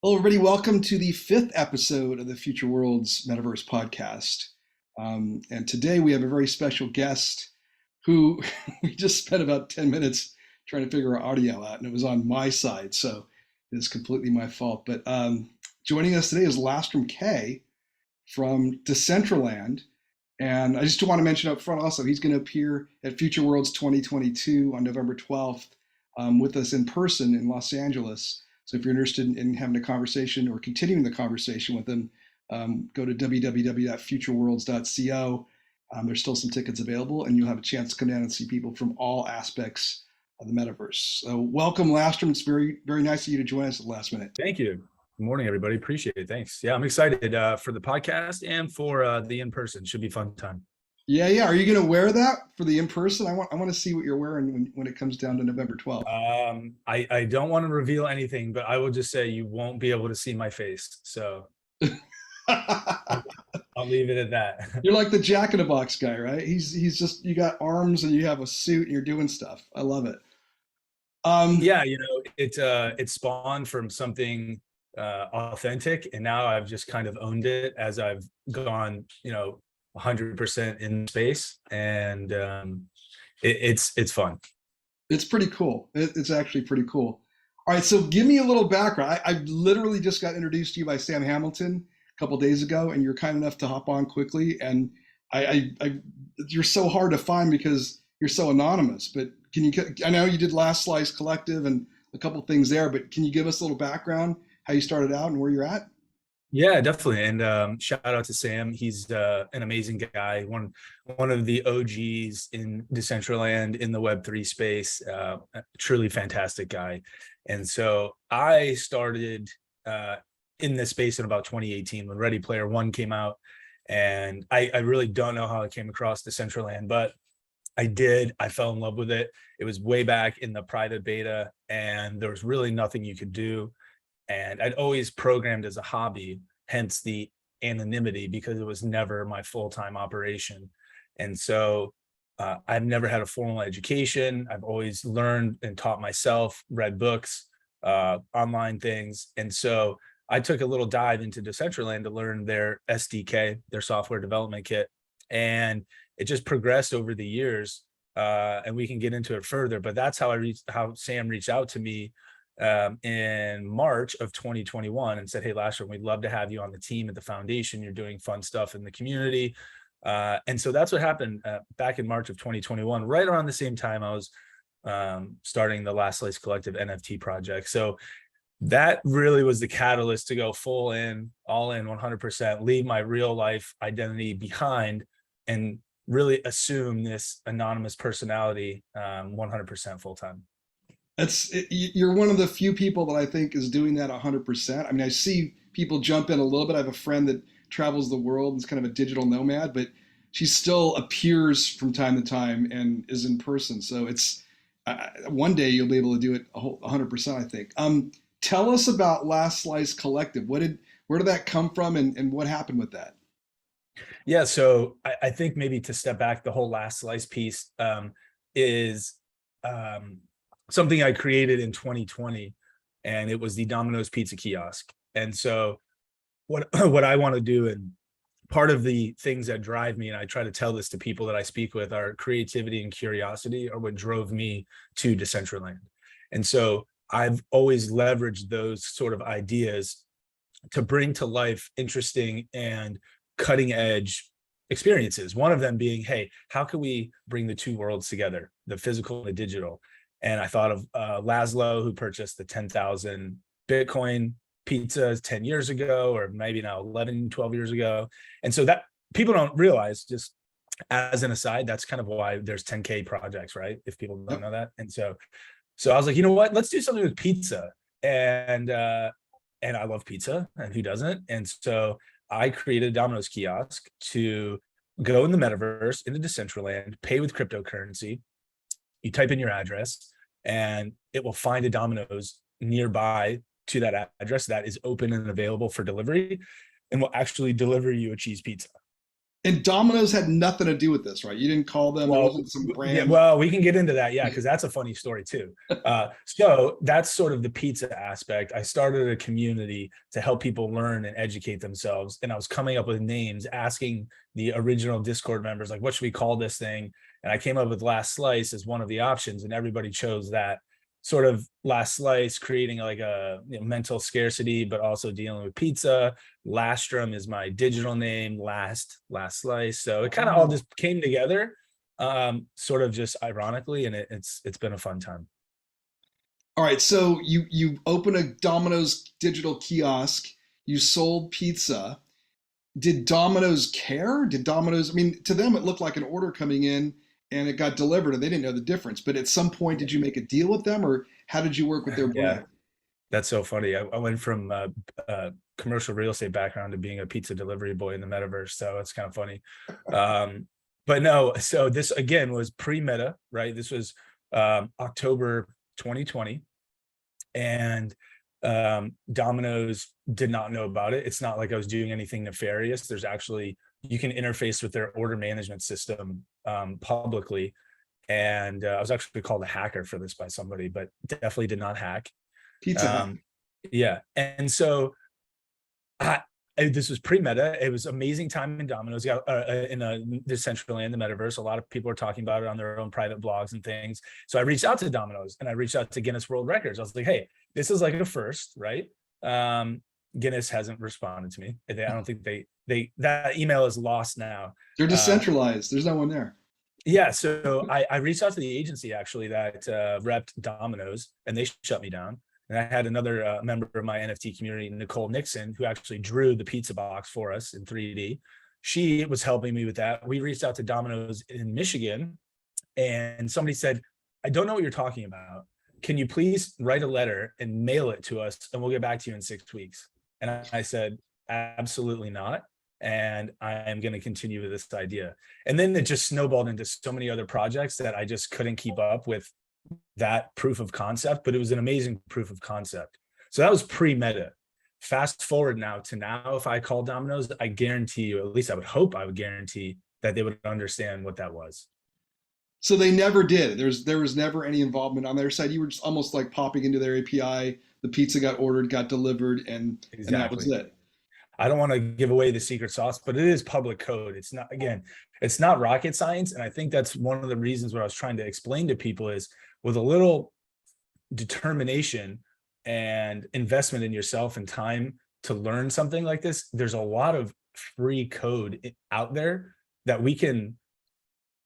Hello, everybody. Welcome to the fifth episode of the Futureworlds Metaverse podcast. And today we have a very special guest who we just spent about 10 minutes trying to figure our audio out, and it was on my side, so it's completely my fault. But joining us today is Lastraum K from Decentraland. And I just want to mention up front also, he's going to appear at Future Worlds 2022 on November 12th with us in person in Los Angeles. So if you're interested in having a conversation or continuing the conversation with him, go to www.futureworlds.co. There's still some tickets available, and you'll have a chance to come down and see people from all aspects of the metaverse. So welcome, Lastraum. It's very, very nice of you to join us at the last minute. Thank you. Good morning, everybody. Appreciate it. Thanks. Yeah, I'm excited for the podcast and for the in-person. Should be a fun time. Yeah. Are you going to wear that for the in-person? I want to see what you're wearing when it comes down to November 12th. I don't want to reveal anything, but I will just say you won't be able to see my face. So I'll leave it at that. You're like the Jack in the Box guy, right? He's just, you got arms and you have a suit and you're doing stuff. I love it. Yeah, it spawned from something authentic, and now I've just kind of owned it as I've gone 100% in space, and it's fun. It's pretty cool. It's actually pretty cool. All right, so give me a little background. I literally just got introduced to you by Sam Hamilton a couple days ago, and you're kind enough to hop on quickly. And you're so hard to find because you're so anonymous. But I know you did Last Slice Collective and a couple things there, but can you give us a little background, how you started out and where you're at? Yeah, definitely. And shout out to Sam. He's an amazing guy, one of the OGs in Decentraland in the Web3 space, a truly fantastic guy. And so I started in this space in about 2018 when Ready Player One came out. And I really don't know how I came across Decentraland, but I did. I fell in love with it. It was way back in the private beta, and there was really nothing you could do. And I'd always programmed as a hobby, hence the anonymity, because it was never my full-time operation. And so I've never had a formal education. I've always learned and taught myself, read books, online things. And so I took a little dive into Decentraland to learn their SDK, their software development kit. And it just progressed over the years. And we can get into it further, but that's how Sam reached out to me in March of 2021 and said, "Hey, Lastraum, we'd love to have you on the team at the foundation. You're doing fun stuff in the community." And so that's what happened back in March of 2021, right around the same time I was starting the Last Slice Collective NFT project. So that really was the catalyst to go full in, all in 100%, leave my real life identity behind and really assume this anonymous personality 100% full time. You're one of the few people that I think is doing that 100%. I mean, I see people jump in a little bit. I have a friend that travels the world and is kind of a digital nomad, but she still appears from time to time and is in person. So it's one day you'll be able to do it 100%, I think. Tell us about Last Slice Collective. Where did that come from, and what happened with that? Yeah, so I think maybe to step back, the whole Last Slice piece is something I created in 2020, and it was the Domino's Pizza kiosk. And so what I want to do, and part of the things that drive me, and I try to tell this to people that I speak with, are creativity and curiosity are what drove me to Decentraland. And so I've always leveraged those sort of ideas to bring to life interesting and cutting edge experiences. One of them being, hey, how can we bring the two worlds together, the physical and the digital? And I thought of Laszlo, who purchased the 10,000 Bitcoin pizzas 10 years ago, or maybe now 11, 12 years ago. And so that people don't realize, just as an aside, that's kind of why there's 10K projects, right? If people don't know that. And so I was like, you know what, let's do something with pizza. And I love pizza, and who doesn't? And so I created a Domino's kiosk to go in the metaverse, into Decentraland, pay with cryptocurrency. You type in your address and it will find a Domino's nearby to that address that is open and available for delivery, and will actually deliver you a cheese pizza. And Domino's had nothing to do with this, right? You didn't call them. There Well, wasn't some yeah, brand. well, we can get into that, yeah, because that's a funny story too. So that's sort of the pizza aspect. I started a community to help people learn and educate themselves, and I was coming up with names, asking the original Discord members, like, what should we call this thing? And I came up with Last Slice as one of the options, and everybody chose that. Sort of Last Slice, creating like a mental scarcity, but also dealing with pizza. Lastraum is my digital name, Last Slice. So it kind of all just came together, sort of just ironically, and it's been a fun time. All right, so you open a Domino's digital kiosk. You sold pizza. Did Domino's care? Did Domino's? I mean, to them it looked like an order coming in and it got delivered, and they didn't know the difference. But at some point, did you make a deal with them, or how did you work with their Yeah, brand? that's so funny. I went from commercial real estate background to being a pizza delivery boy in the metaverse, so it's kind of funny. But no, so this again was pre-meta, right? This was October 2020, and Domino's did not know about it. It's not like I was doing anything nefarious. There's actually, you can interface with their order management system publicly, and I was actually called a hacker for this by somebody, but definitely did not hack. Pizza Hut. um yeah, and so I, this was pre-meta. It was amazing time in Domino's, in the Decentraland, the metaverse. A lot of people are talking about it on their own private blogs and things. So I reached out to Domino's, and I reached out to Guinness World Records. I was like, hey, this is like a first, right? Guinness hasn't responded to me. I don't think they that email is lost now. They're Um, decentralized. There's no one there. yeah, so I reached out to the agency actually that repped Domino's, and they shut me down. And I had another member of my NFT community, Nicole Nixon, who actually drew the pizza box for us in 3D. She was helping me with that. We reached out to Domino's in Michigan, and somebody said, I don't know what you're talking about. Can you please write a letter and mail it to us, and we'll get back to you in 6 weeks? And I said, absolutely not. And I am going to continue with this idea. And then it just snowballed into so many other projects that I just couldn't keep up with that proof of concept, but it was an amazing proof of concept. So that was pre-meta. Fast forward now to now, if I call Domino's, I guarantee you, at least I would hope I would guarantee that they would understand what that was. So they never did. There was never any involvement on their side. You were just almost like popping into their API. The pizza got ordered, got delivered, and that was Exactly. it. I don't want to give away the secret sauce, but it is public code. It's not, again, it's not rocket science. And I think that's one of the reasons what I was trying to explain to people is, with a little determination and investment in yourself and time to learn something like this, there's a lot of free code out there that we can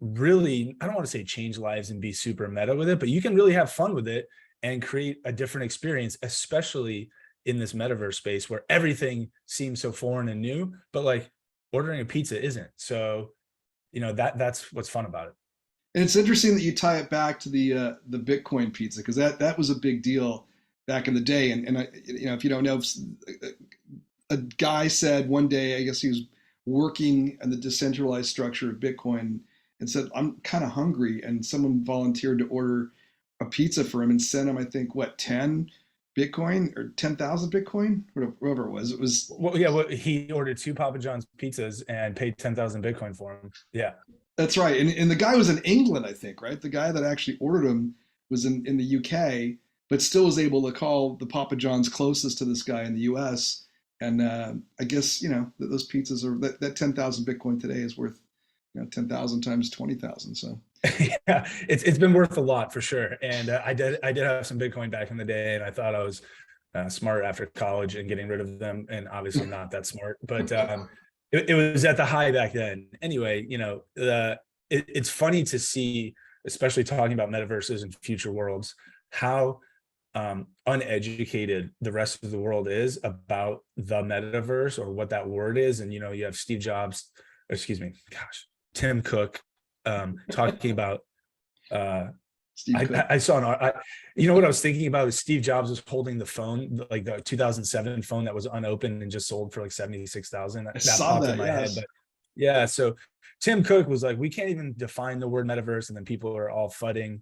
really, I don't want to say change lives and be super meta with it, but you can really have fun with it and create a different experience, especially in this metaverse space where everything seems so foreign and new, but like ordering a pizza isn't. So, that's what's fun about it. And it's interesting that you tie it back to the Bitcoin pizza, because that was a big deal back in the day. And if you don't know, a guy said one day, I guess he was working in the decentralized structure of Bitcoin, and said, I'm kind of hungry, and someone volunteered to order a pizza for him and sent him, I think, what, 10 Bitcoin or 10,000 Bitcoin, whatever it was. It was, Well, yeah, well, he ordered 2 Papa John's pizzas and paid 10,000 Bitcoin for them. Yeah. that's right. And the guy was in England, I think, right? The guy that actually ordered him was in the UK, but still was able to call the Papa John's closest to this guy in the US. And I guess, those pizzas are, that 10,000 Bitcoin today is worth, 10,000 times 20,000. So Yeah, it's been worth a lot for sure. And I did have some Bitcoin back in the day, and I thought I was smart after college and getting rid of them, and obviously not that smart, but it was at the high back then. Anyway, it's funny to see, especially talking about metaverses and future worlds, how uneducated the rest of the world is about the metaverse or what that word is. And you have Steve Jobs, excuse me, gosh, Tim Cook, talking about Steve Cook. I saw what I was thinking about is Steve Jobs was holding the phone, like the 2007 phone that was unopened and just sold for like 76,000. That popped in my head. But yeah, so Tim Cook was like, we can't even define the word metaverse, and then people are all fudding,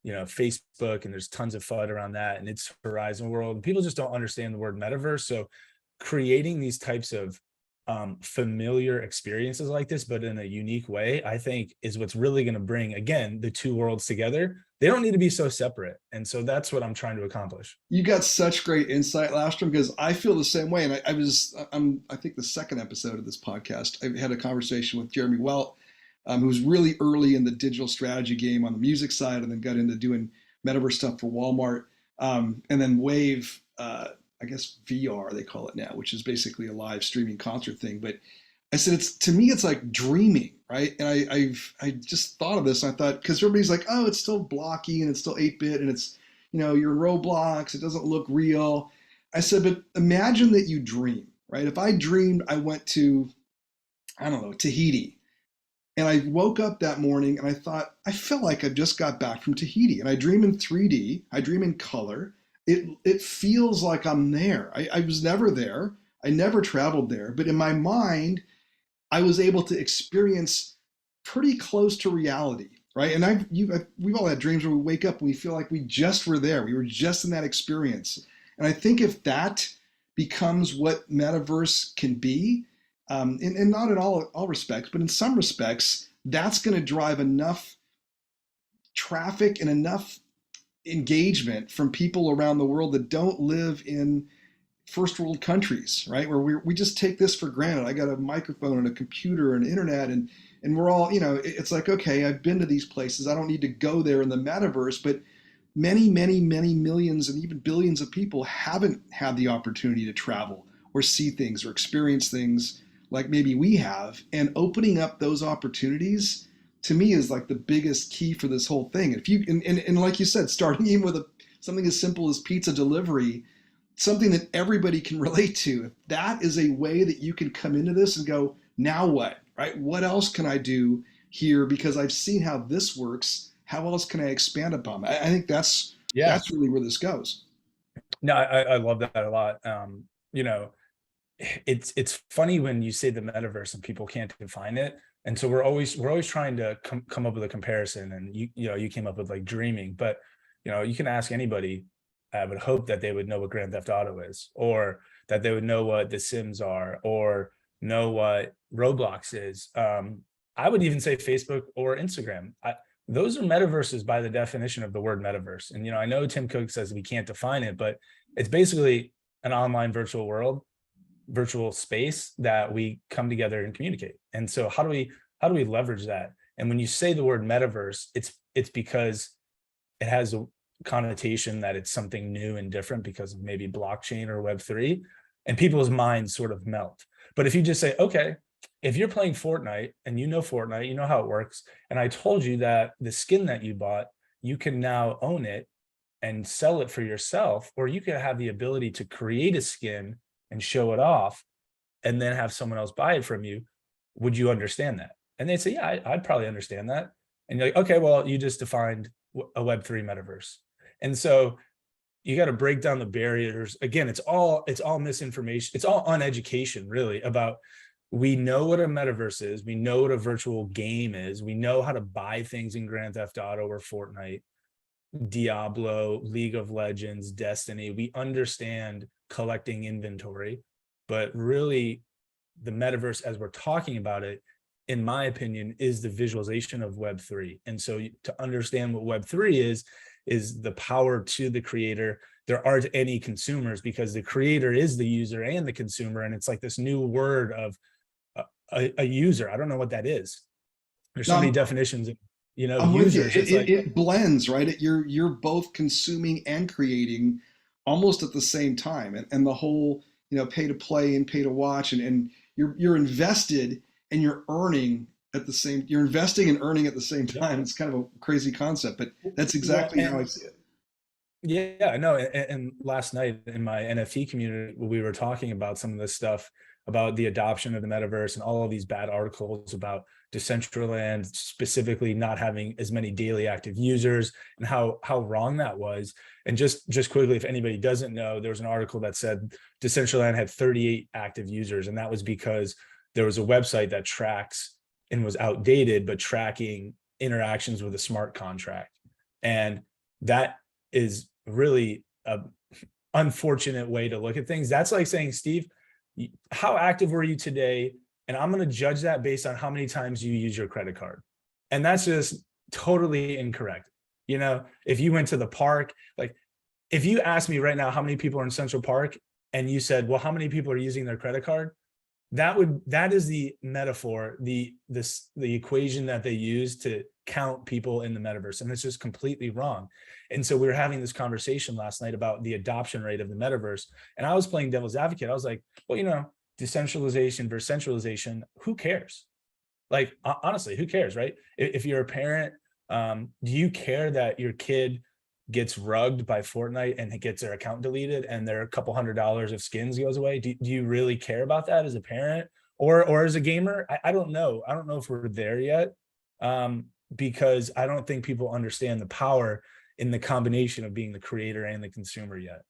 Facebook, and there's tons of FUD around that, and it's Horizon World. People just don't understand the word metaverse. So creating these types of familiar experiences like this, but in a unique way, I think is what's really going to bring, again, the two worlds together. They don't need to be so separate. And so that's what I'm trying to accomplish. You got such great insight, Lastrom, because I feel the same way. And I think the second episode of this podcast, I had a conversation with Jeremy Welt, who's really early in the digital strategy game on the music side, and then got into doing metaverse stuff for Walmart, and then Wave, I guess VR they call it now, which is basically a live streaming concert thing. But I said, it's to me, it's like dreaming, right? And I just thought of this, and I thought, because everybody's like, oh, it's still blocky and it's still 8-bit and it's, you're in Roblox, it doesn't look real. I said, but imagine that you dream, right? If I dreamed I went to, I don't know, Tahiti, and I woke up that morning and I thought, I feel like I just got back from Tahiti, and I dream in 3D, I dream in color. It feels like I'm there. I was never there. I never traveled there, but in my mind, I was able to experience pretty close to reality, right? And we've all had dreams where we wake up and we feel like we just were there. We were just in that experience. And I think if that becomes what metaverse can be, and not in all respects, but in some respects, that's going to drive enough traffic and enough engagement from people around the world that don't live in first world countries, right? Where we just take this for granted. I got a microphone and a computer and internet, and we're all, it's like, okay, I've been to these places. I don't need to go there in the metaverse, but many, many, many millions and even billions of people haven't had the opportunity to travel or see things or experience things like maybe we have. And opening up those opportunities to me is like the biggest key for this whole thing. If you and like you said, starting even with something as simple as pizza delivery, something that everybody can relate to. If that is a way that you can come into this and go, now what, right? What else can I do here? Because I've seen how this works. How else can I expand upon that? I think that's Yeah. really where this goes. No, I love that a lot. You know, it's funny when you say the metaverse and people can't define it. And so we're always trying to come up with a comparison. And you came up with like dreaming, but you can ask anybody. I would hope that they would know what Grand Theft Auto is, or that they would know what The Sims are, or know what Roblox is. I would even say Facebook or Instagram. Those are metaverses by the definition of the word metaverse. And I know Tim Cook says we can't define it, but it's basically an online virtual world, virtual space that we come together and communicate. And so how do we leverage that? And when you say the word metaverse, it's because it has a connotation that it's something new and different because of maybe blockchain or Web3, and people's minds sort of melt. But if you just say, okay, if you're playing Fortnite and Fortnite, you know how it works, and I told you that the skin that you bought, you can now own it and sell it for yourself, or you can have the ability to create a skin and show it off and then have someone else buy it from you, would you understand that? And they'd say, yeah, I'd probably understand that. And you're like, okay, well, you just defined a Web3 metaverse. And so you got to break down the barriers. Again, it's all misinformation. It's all uneducation, really, about we know what a metaverse is. We know what a virtual game is. We know how to buy things in Grand Theft Auto or Fortnite, Diablo, League of Legends, Destiny. We understand collecting inventory, but really the metaverse, as we're talking about it, in my opinion, is the visualization of Web3. And so to understand what Web3 is the power to the creator. There aren't any consumers because the creator is the user and the consumer. And it's like this new word of a user. I don't know what that is. There's so many definitions of, I'm users. with you. It blends, right? You're both consuming and creating almost at the same time. And the whole, pay to play and pay to watch, and you're invested and you're earning at the same, you're investing and earning at the same time. It's kind of a crazy concept, but that's exactly how I see it. Yeah, no. And last night in my NFT community, we were talking about some of this stuff about the adoption of the metaverse and all of these bad articles about Decentraland specifically not having as many daily active users and how wrong that was. And just quickly, if anybody doesn't know, there was an article that said Decentraland had 38 active users, and that was because there was a website that tracks and was outdated, but tracking interactions with a smart contract. And that is really a unfortunate way to look at things. That's like saying, Steve, how active were you today? And I'm going to judge that based on how many times you use your credit card. And that's just totally incorrect. You know, if you went to the park, like if you ask me right now how many people are in Central Park and you said, well, how many people are using their credit card? That is the metaphor, the equation that they use to count people in the metaverse, and it's just completely wrong. And so we were having this conversation last night about the adoption rate of the metaverse, and I was playing devil's advocate. I was like, well, you know, decentralization versus centralization, who cares? Like, honestly, who cares, right? If you're a parent, do you care that your kid gets rugged by Fortnite and it gets their account deleted and their couple $100 of skins goes away? Do you really care about that as a parent or as a gamer? I don't know. I don't know if we're there yet, because I don't think people understand the power in the combination of being the creator and the consumer yet.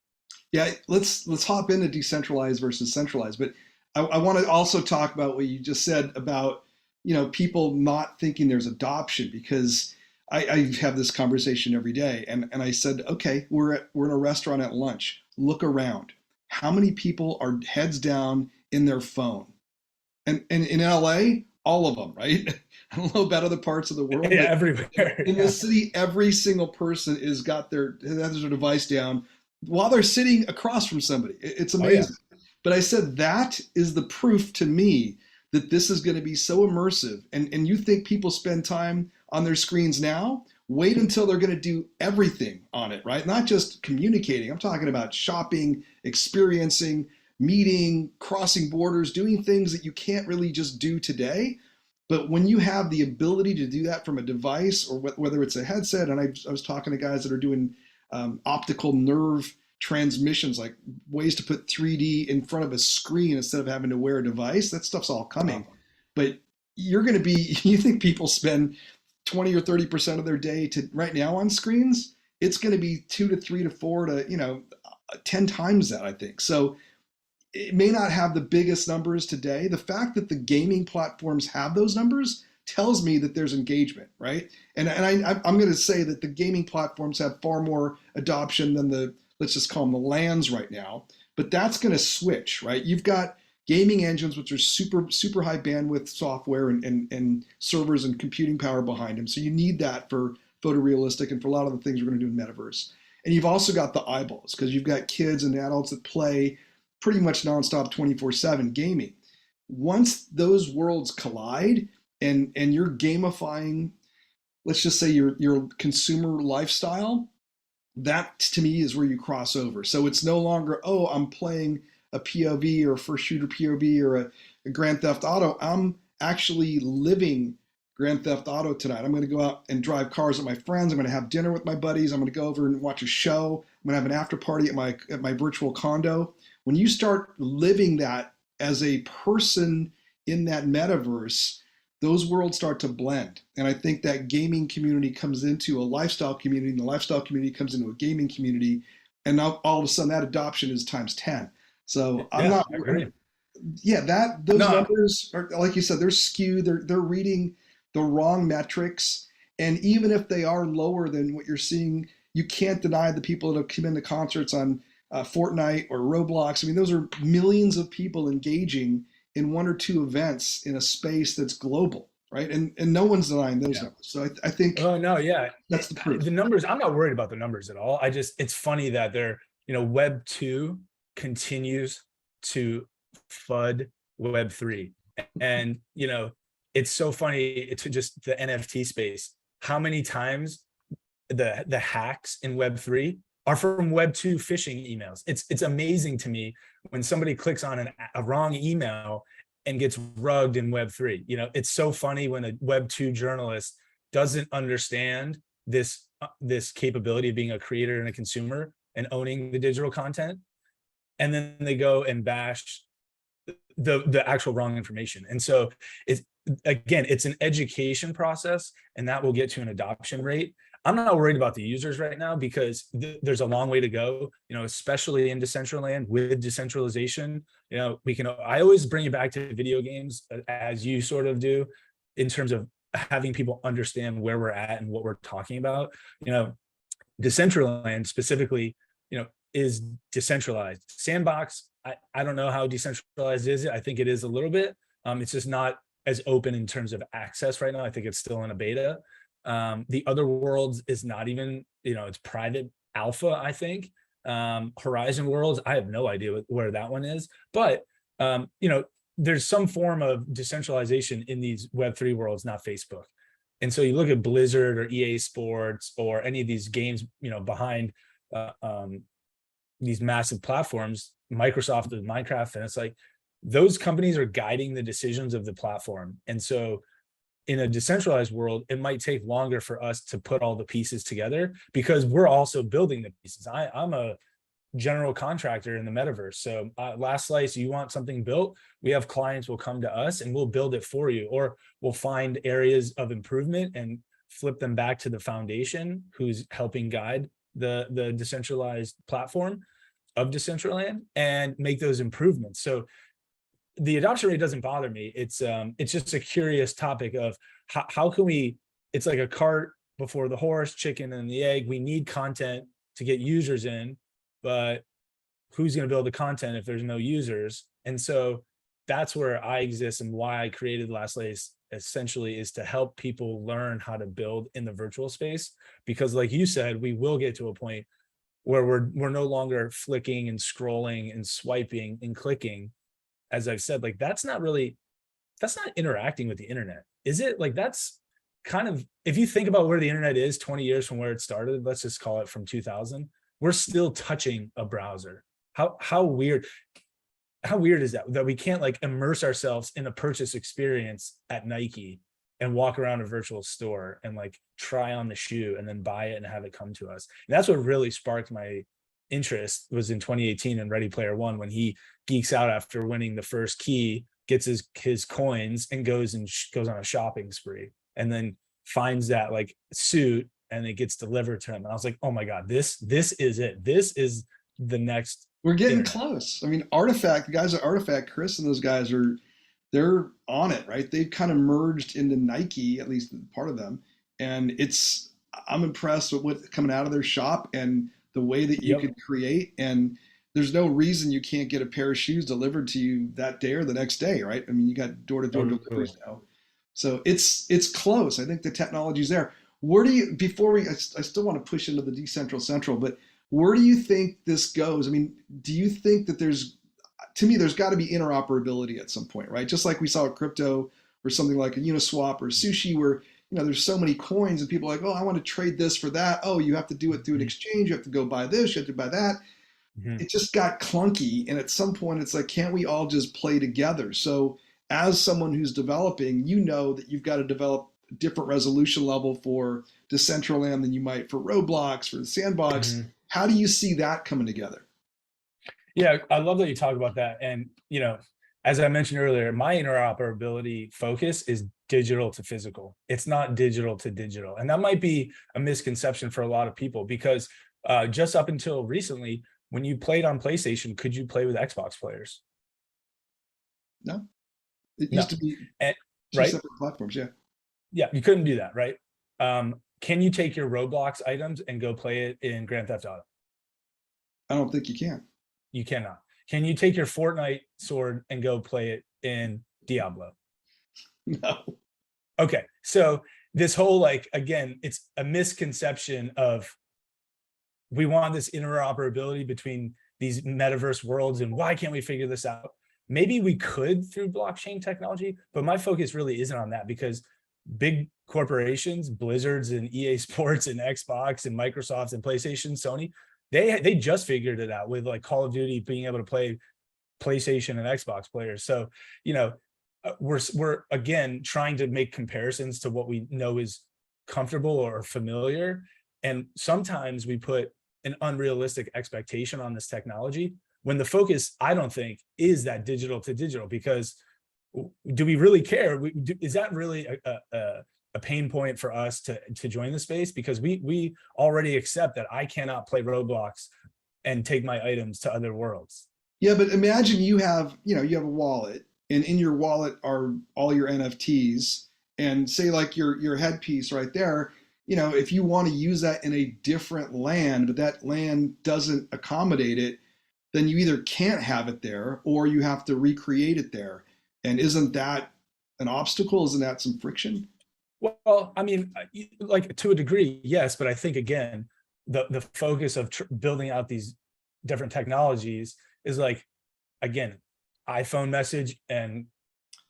Yeah, let's hop into decentralized versus centralized. But I want to also talk about what you just said about, you know, people not thinking there's adoption, because I have this conversation every day, and I said, okay, we're in a restaurant at lunch. Look around. How many people are heads down in their phone? And in LA, all of them, right? I don't know about other parts of the world, Yeah, but everywhere. in Yeah. the city, every single person has their device down while they're sitting across from somebody. It's Oh yeah. amazing. But I said that is the proof to me that this is going to be so immersive. And you think people spend time on their screens now? Wait until they're going to do everything on it, right? Not just communicating. I'm talking about shopping, experiencing, meeting, crossing borders, doing things that you can't really just do today. But when you have the ability to do that from a device, or whether it's a headset, and I was talking to guys that are doing optical nerve transmissions, like ways to put 3D in front of a screen instead of having to wear a device. That stuff's all coming. But you're going to be, you think people spend 20 or 30% of their day to right now on screens? It's going to be 2 to 3 to 4 to, 10 times that, I think. So it may not have the biggest numbers today. The fact that the gaming platforms have those numbers tells me that there's engagement, right? I'm going to say that the gaming platforms have far more adoption than let's just call them the LANs right now. But that's going to switch, right? You've got gaming engines, which are super high bandwidth software and servers and computing power behind them. So you need that for photorealistic and for a lot of the things we're going to do in Metaverse. And you've also got the eyeballs, because you've got kids and adults that play pretty much nonstop 24/7 gaming. Once those worlds collide and you're gamifying, let's just say your consumer lifestyle, that to me is where you cross over. So it's no longer, oh, I'm playing a POV or a first shooter POV or a Grand Theft Auto. I'm actually living Grand Theft Auto tonight. I'm going to go out and drive cars with my friends. I'm going to have dinner with my buddies. I'm going to go over and watch a show. I'm going to have an after party at my virtual condo. When you start living that as a person in that metaverse, those worlds start to blend. And I think that gaming community comes into a lifestyle community, and the lifestyle community comes into a gaming community. And now all of a sudden that adoption is times 10. So I'm Yeah, not, I agree. yeah, those No, numbers are, like you said, they're skewed. They're reading the wrong metrics. And even if they are lower than what you're seeing, you can't deny the people that have come into concerts on Fortnite or Roblox. I mean, those are millions of people engaging in one or two events in a space that's global, right? And no one's denying those yeah. numbers. So I think Oh no, yeah. that's the proof. The numbers, I'm not worried about the numbers at all. It's funny that Web 2 continues to FUD Web 3. And it's so funny to just the NFT space. How many times the hacks in Web 3 are from Web 2 phishing emails. It's amazing to me when somebody clicks on a wrong email and gets rugged in Web 3. It's so funny when a Web 2 journalist doesn't understand this capability of being a creator and a consumer and owning the digital content, and then they go and bash the actual wrong information. And so it's an education process, and that will get to an adoption rate. I'm not worried about the users right now, because there's a long way to go, especially in Decentraland with decentralization. I always bring it back to video games, as you sort of do, in terms of having people understand where we're at and what we're talking about. Decentraland specifically, is decentralized. Sandbox, I don't know how decentralized is it. I think it is a little bit. It's just not as open in terms of access right now. I think it's still in a beta. The other worlds is not even, it's private alpha, I think. Horizon Worlds, I have no idea where that one is, but there's some form of decentralization in these Web3 worlds, not Facebook. And so you look at Blizzard or EA Sports or any of these games, behind these massive platforms, Microsoft with Minecraft, and it's like those companies are guiding the decisions of the platform. And so in a decentralized world, it might take longer for us to put all the pieces together because we're also building the pieces. I'm a general contractor in the metaverse. So last slice, you want something built, we have clients will come to us and we'll build it for you, or we'll find areas of improvement and flip them back to the foundation who's helping guide the decentralized platform of Decentraland and make those improvements. So the adoption rate doesn't bother me. It's just a curious topic of how can we, it's like a cart before the horse, chicken and the egg. We need content to get users in, but who's going to build the content if there's no users? And so that's where I exist, and why I created Last Lace essentially is to help people learn how to build in the virtual space. Because like you said, we will get to a point where we're no longer flicking and scrolling and swiping and clicking. As I've said, like that's not interacting with the internet, is it? Like that's kind of, if you think about where the internet is 20 years from where it started, let's just call it from 2000, we're still touching a browser. How weird is that we can't like immerse ourselves in a purchase experience at Nike and walk around a virtual store and like try on the shoe and then buy it and have it come to us. And that's what really sparked my interest, was in 2018 in Ready Player One, when he geeks out after winning the first key, gets his coins and goes on a shopping spree, and then finds that like suit and it gets delivered to him. And I was like, oh my God, this is it. This is the next. We're getting close. I mean, Artifact, the guys at Artifact, Chris and those guys they're on it, right? They've kind of merged into Nike, at least part of them. And I'm impressed with what's coming out of their shop and the way that you could create. And there's no reason you can't get a pair of shoes delivered to you that day or the next day, right? I mean, you got door-to-door deliveries now. So it's close. I think the technology's there. Where do you, I still want to push into the decentral central, but where do you think this goes? I mean, do you think that to me, there's got to be interoperability at some point, right? Just like we saw with crypto or something like a Uniswap or Sushi, where there's so many coins and people are like, oh, I want to trade this for that. Oh, you have to do it through an exchange. You have to go buy this. You have to buy that. It just got clunky. And at some point, it's like, can't we all just play together? So as someone who's developing, that you've got to develop a different resolution level for Decentraland than you might for Roblox, for the Sandbox. How do you see that coming together? Yeah, I love that you talk about that. And, as I mentioned earlier, my interoperability focus is digital to physical. It's not digital to digital. And that might be a misconception for a lot of people, because just up until recently, when you played on PlayStation, could you play with Xbox players? No. It used to be two separate platforms, yeah. Yeah, you couldn't do that, right? Can you take your Roblox items and go play it in Grand Theft Auto? I don't think you can. You cannot. Can you take your Fortnite sword and go play it in Diablo? No. Okay, so this whole, again, it's a misconception of, we want this interoperability between these metaverse worlds, and why can't we figure this out? Maybe we could through blockchain technology, but my focus really isn't on that, because big corporations, Blizzards and EA Sports and Xbox and Microsoft and PlayStation, Sony, they just figured it out with like Call of Duty being able to play PlayStation and Xbox players. So, we're again trying to make comparisons to what we know is comfortable or familiar. And sometimes we put an unrealistic expectation on this technology when the focus, I don't think, is that digital to digital. Because do we really care? Is that really a pain point for us to join the space? Because we already accept that I cannot play Roblox and take my items to other worlds. Yeah, but imagine you have a wallet, and in your wallet are all your NFTs, and say like your headpiece right there, if you want to use that in a different land, but that land doesn't accommodate it, then you either can't have it there or you have to recreate it there. And isn't that an obstacle? Isn't that some friction? Well, I mean, like to a degree, yes, but I think again, the focus of building out these different technologies is like, again, iPhone message and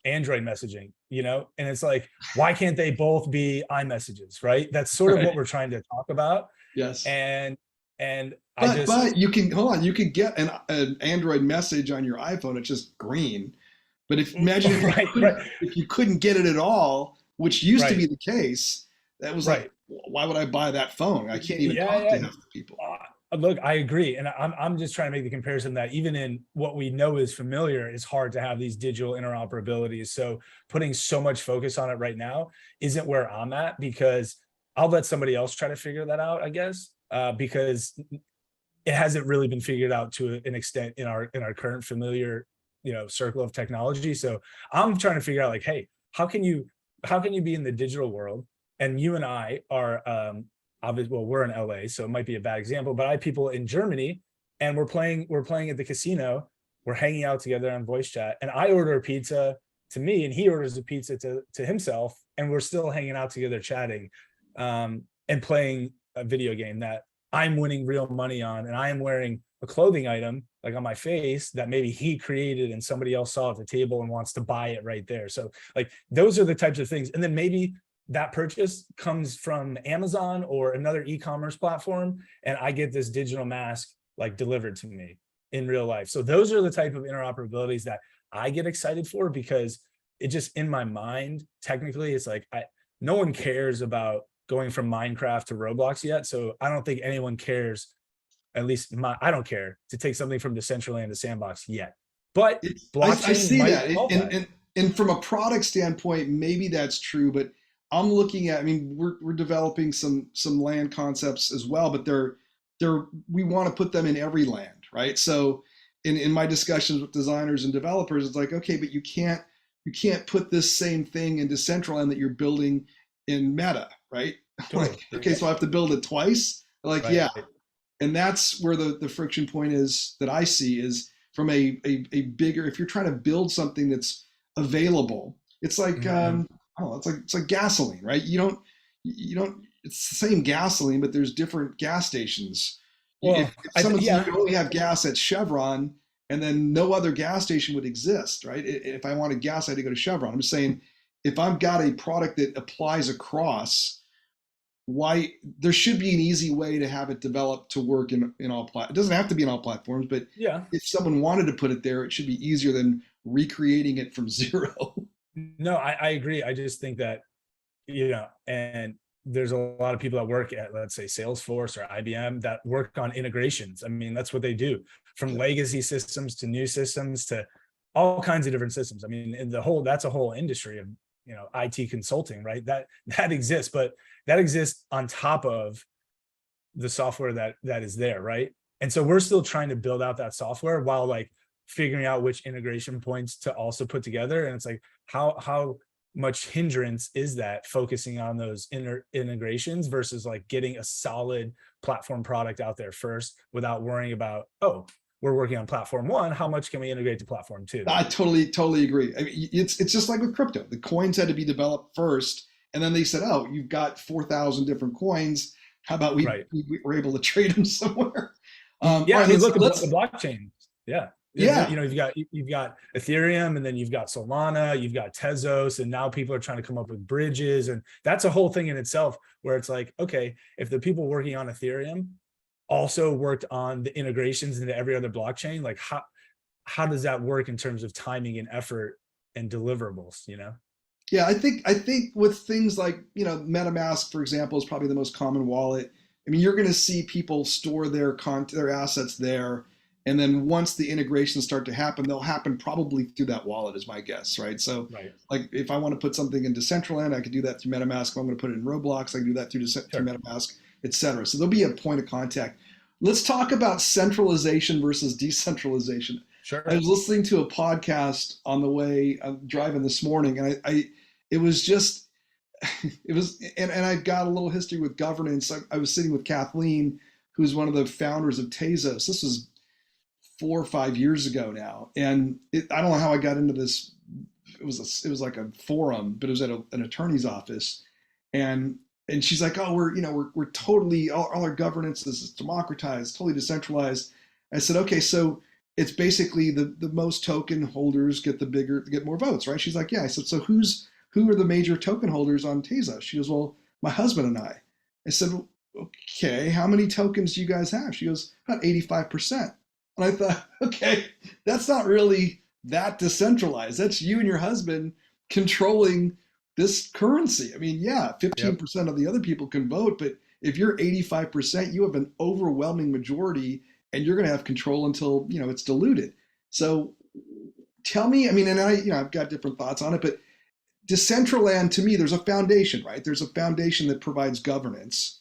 Android messaging, and it's like, why can't they both be iMessages, right? That's sort of Right. what we're trying to talk about. Yes. And I But just, but you can hold on. You can get an Android message on your iPhone. It's just green. But if imagine if you right, couldn't right, if you couldn't get it at all, which used to right, be the case, that was like, right. why would I buy that phone? I can't even Yeah, talk to yeah. half the people. Look, I agree, and I'm just trying to make the comparison that even in what we know is familiar, it's hard to have these digital interoperabilities. So putting so much focus on it right now isn't where I'm at, because I'll let somebody else try to figure that out, I guess, because it hasn't really been figured out to an extent in our current familiar circle of technology. So I'm trying to figure out like, hey, how can you be in the digital world, and you and I are obviously, well, we're in LA, so it might be a bad example, but I have people in Germany, and we're playing at the casino, we're hanging out together on voice chat, and I order a pizza to me and he orders a pizza to himself, and we're still hanging out together chatting, and playing a video game that I'm winning real money on, and I am wearing a clothing item like on my face that maybe he created and somebody else saw at the table and wants to buy it right there. So like those are the types of things. And then maybe that purchase comes from Amazon or another e-commerce platform, and I get this digital mask like delivered to me in real life. So those are the type of interoperabilities that I get excited for, because it just, in my mind, technically it's like no one cares about going from Minecraft to Roblox yet. So I don't think anyone cares, at least I don't care to take something from Decentraland to Sandbox yet. But I blockchain see might that, solve that. and from a product standpoint, maybe that's true. But I'm looking at. I mean, we're developing some land concepts as well, but they're we want to put them in every land, right? So in my discussions with designers and developers, it's like, okay, but you can't put this same thing in Decentraland that you're building in Meta, right? Like, Totally. okay, so I have to build it twice. Like, yeah, Right. and that's where the friction point is that I see is from a bigger. If you're trying to build something that's available, it's like Mhm. oh, it's like gasoline, right? You don't. It's the same gasoline, but there's different gas stations. Well, If someone says you yeah. can only have gas at Chevron, and then no other gas station would exist, right? If I wanted gas, I had to go to Chevron. I'm just saying, if I've got a product that applies across, why there should be an easy way to have it develop to work in all it doesn't have to be in all platforms, but Yeah. if someone wanted to put it there, it should be easier than recreating it from zero. No, I agree. I just think that, and there's a lot of people that work at, let's say, Salesforce or IBM that work on integrations. I mean, that's what they do, from Yeah. legacy systems to new systems to all kinds of different systems. I mean, in that's a whole industry of, IT consulting, right? That exists, but that exists on top of the software that is there, right? And so we're still trying to build out that software while like figuring out which integration points to also put together. And it's like, how much hindrance is that, focusing on those integrations versus like getting a solid platform product out there first without worrying about, oh, we're working on platform one, how much can we integrate to platform two? I totally agree. I mean, it's just like with crypto. The coins had to be developed first, and then they said, "Oh, you've got 4,000 different coins. How about we, Right. we were able to trade them somewhere?" All Yeah, I right, mean, let's look, the let's blockchain. Yeah. yeah. You've got Ethereum, and then you've got Solana, you've got Tezos, and now people are trying to come up with bridges, and that's a whole thing in itself, where it's like, okay, if the people working on Ethereum also worked on the integrations into every other blockchain, like how does that work in terms of timing and effort and deliverables, Yeah, I think with things like, MetaMask, for example, is probably the most common wallet. I mean, you're going to see people store their assets there, and then once the integrations start to happen, they'll happen probably through that wallet, is my guess, right? So, Right. like, if I want to put something in Decentraland, I could do that through MetaMask. If I'm going to put it in Roblox, I can do that through Sure. MetaMask, etc. So there'll be a point of contact. Let's talk about centralization versus decentralization. I Sure. was listening to a podcast on the way I'm driving this morning, and it was just it was, and I got a little history with governance. I was sitting with Kathleen, who's one of the founders of Tezos. This was 4 or 5 years ago now, and I don't know how I got into this. It was like a forum, but it was at an attorney's office, and she's like, oh, we're totally all our governance is democratized, totally decentralized. I said, okay, so it's basically the most token holders get more votes, right? She's like, yeah. I said, so who are the major token holders on Tezos? She goes, well, my husband and I. I said, well, okay, how many tokens do you guys have? She goes, about 85%. And I thought, okay, that's not really that decentralized. That's you and your husband controlling this currency. I mean, yeah, Yep. 15% of the other people can vote, but if you're 85%, you have an overwhelming majority and you're going to have control until, it's diluted. So tell me, I mean, and I've got different thoughts on it, but Decentraland, to me, there's a foundation, right? There's a foundation that provides governance,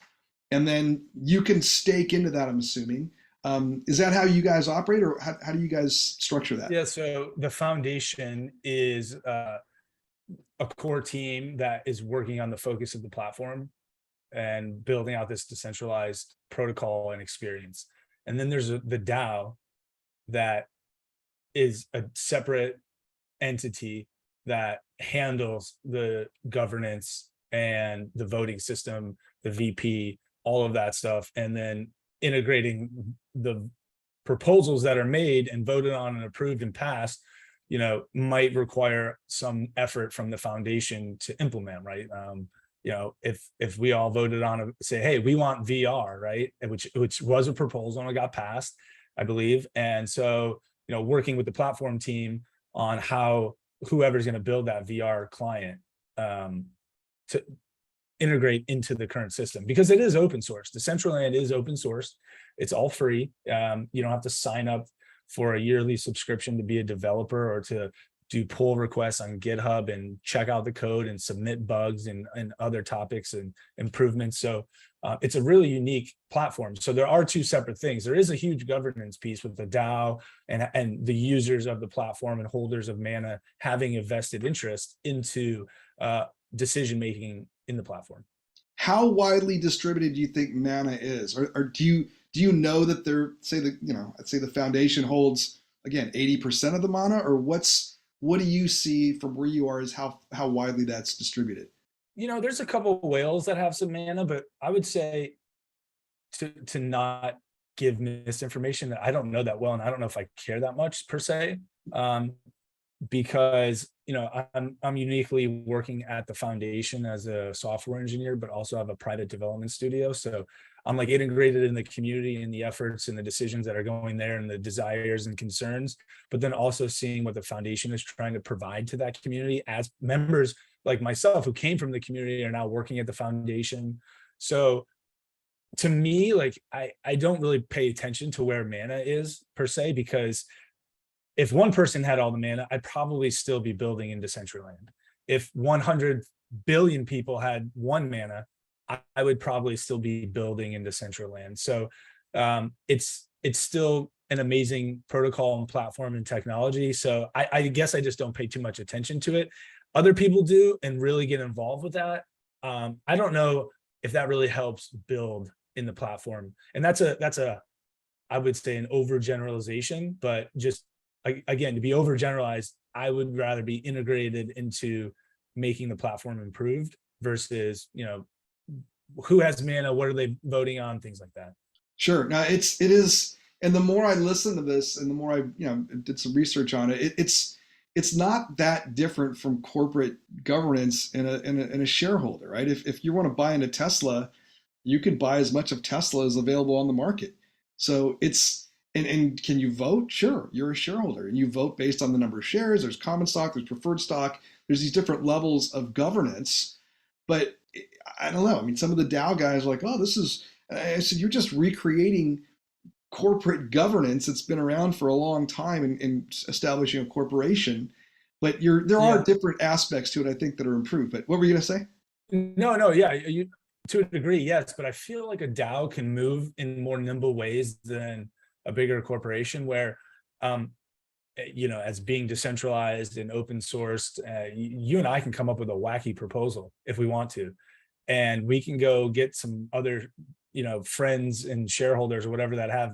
and then you can stake into that, I'm assuming. Is that how you guys operate, or how do you guys structure that? Yeah. So the foundation is a core team that is working on the focus of the platform and building out this decentralized protocol and experience. And then there's the DAO that is a separate entity that handles the governance and the voting system, the VP, all of that stuff, and then integrating the proposals that are made and voted on and approved and passed, might require some effort from the foundation to implement, right? If we all voted on say, hey, we want VR, right, which was a proposal and it got passed, I believe, and so working with the platform team on how whoever's going to build that VR client to integrate into the current system, because it is open source. Decentraland is open source. It's all free. You don't have to sign up for a yearly subscription to be a developer or to do pull requests on GitHub and check out the code and submit bugs and other topics and improvements. So it's a really unique platform. So there are two separate things. There is a huge governance piece with the DAO and the users of the platform and holders of Mana having a vested interest into decision making in the platform. How widely distributed do you think Mana is, or do you know that they're I'd say the foundation holds again 80% of the Mana, or what do you see from where you are as how widely that's distributed? There's a couple of whales that have some Mana, but I would say to not give misinformation that I don't know that well, and I don't know if I care that much per se, because I'm uniquely working at the foundation as a software engineer, but also have a private development studio. So I'm like integrated in the community and the efforts and the decisions that are going there and the desires and concerns, but then also seeing what the foundation is trying to provide to that community as members like myself who came from the community are now working at the foundation. So to me, like I don't really pay attention to where Mana is per se, because if one person had all the Mana, I'd probably still be building in Decentraland. If 100 billion people had one Mana, I would probably still be building in Decentraland. So it's still an amazing protocol and platform and technology. So I guess I just don't pay too much attention to it. Other people do and really get involved with that. I don't know if that really helps build in the platform. And that's a I would say an overgeneralization, but just again, to be overgeneralized, I would rather be integrated into making the platform improved versus, who has Mana, what are they voting on, things like that. Sure. Now it is, and the more I listen to this, and the more I did some research on it, it's not that different from corporate governance in a shareholder, right? If you want to buy into Tesla, you could buy as much of Tesla as available on the market. So it's and can you vote? Sure, you're a shareholder and you vote based on the number of shares. There's common stock, there's preferred stock, there's these different levels of governance. But I don't know. I mean, some of the DAO guys are like, oh, this is. I said, you're just recreating corporate governance that's been around for a long time in establishing a corporation. But there are Yeah. different aspects to it, I think, that are improved. But what were you going to say? No, yeah, you to a degree, yes, but I feel like a DAO can move in more nimble ways than a bigger corporation where as being decentralized and open sourced, you and I can come up with a wacky proposal if we want to, and we can go get some other friends and shareholders or whatever that have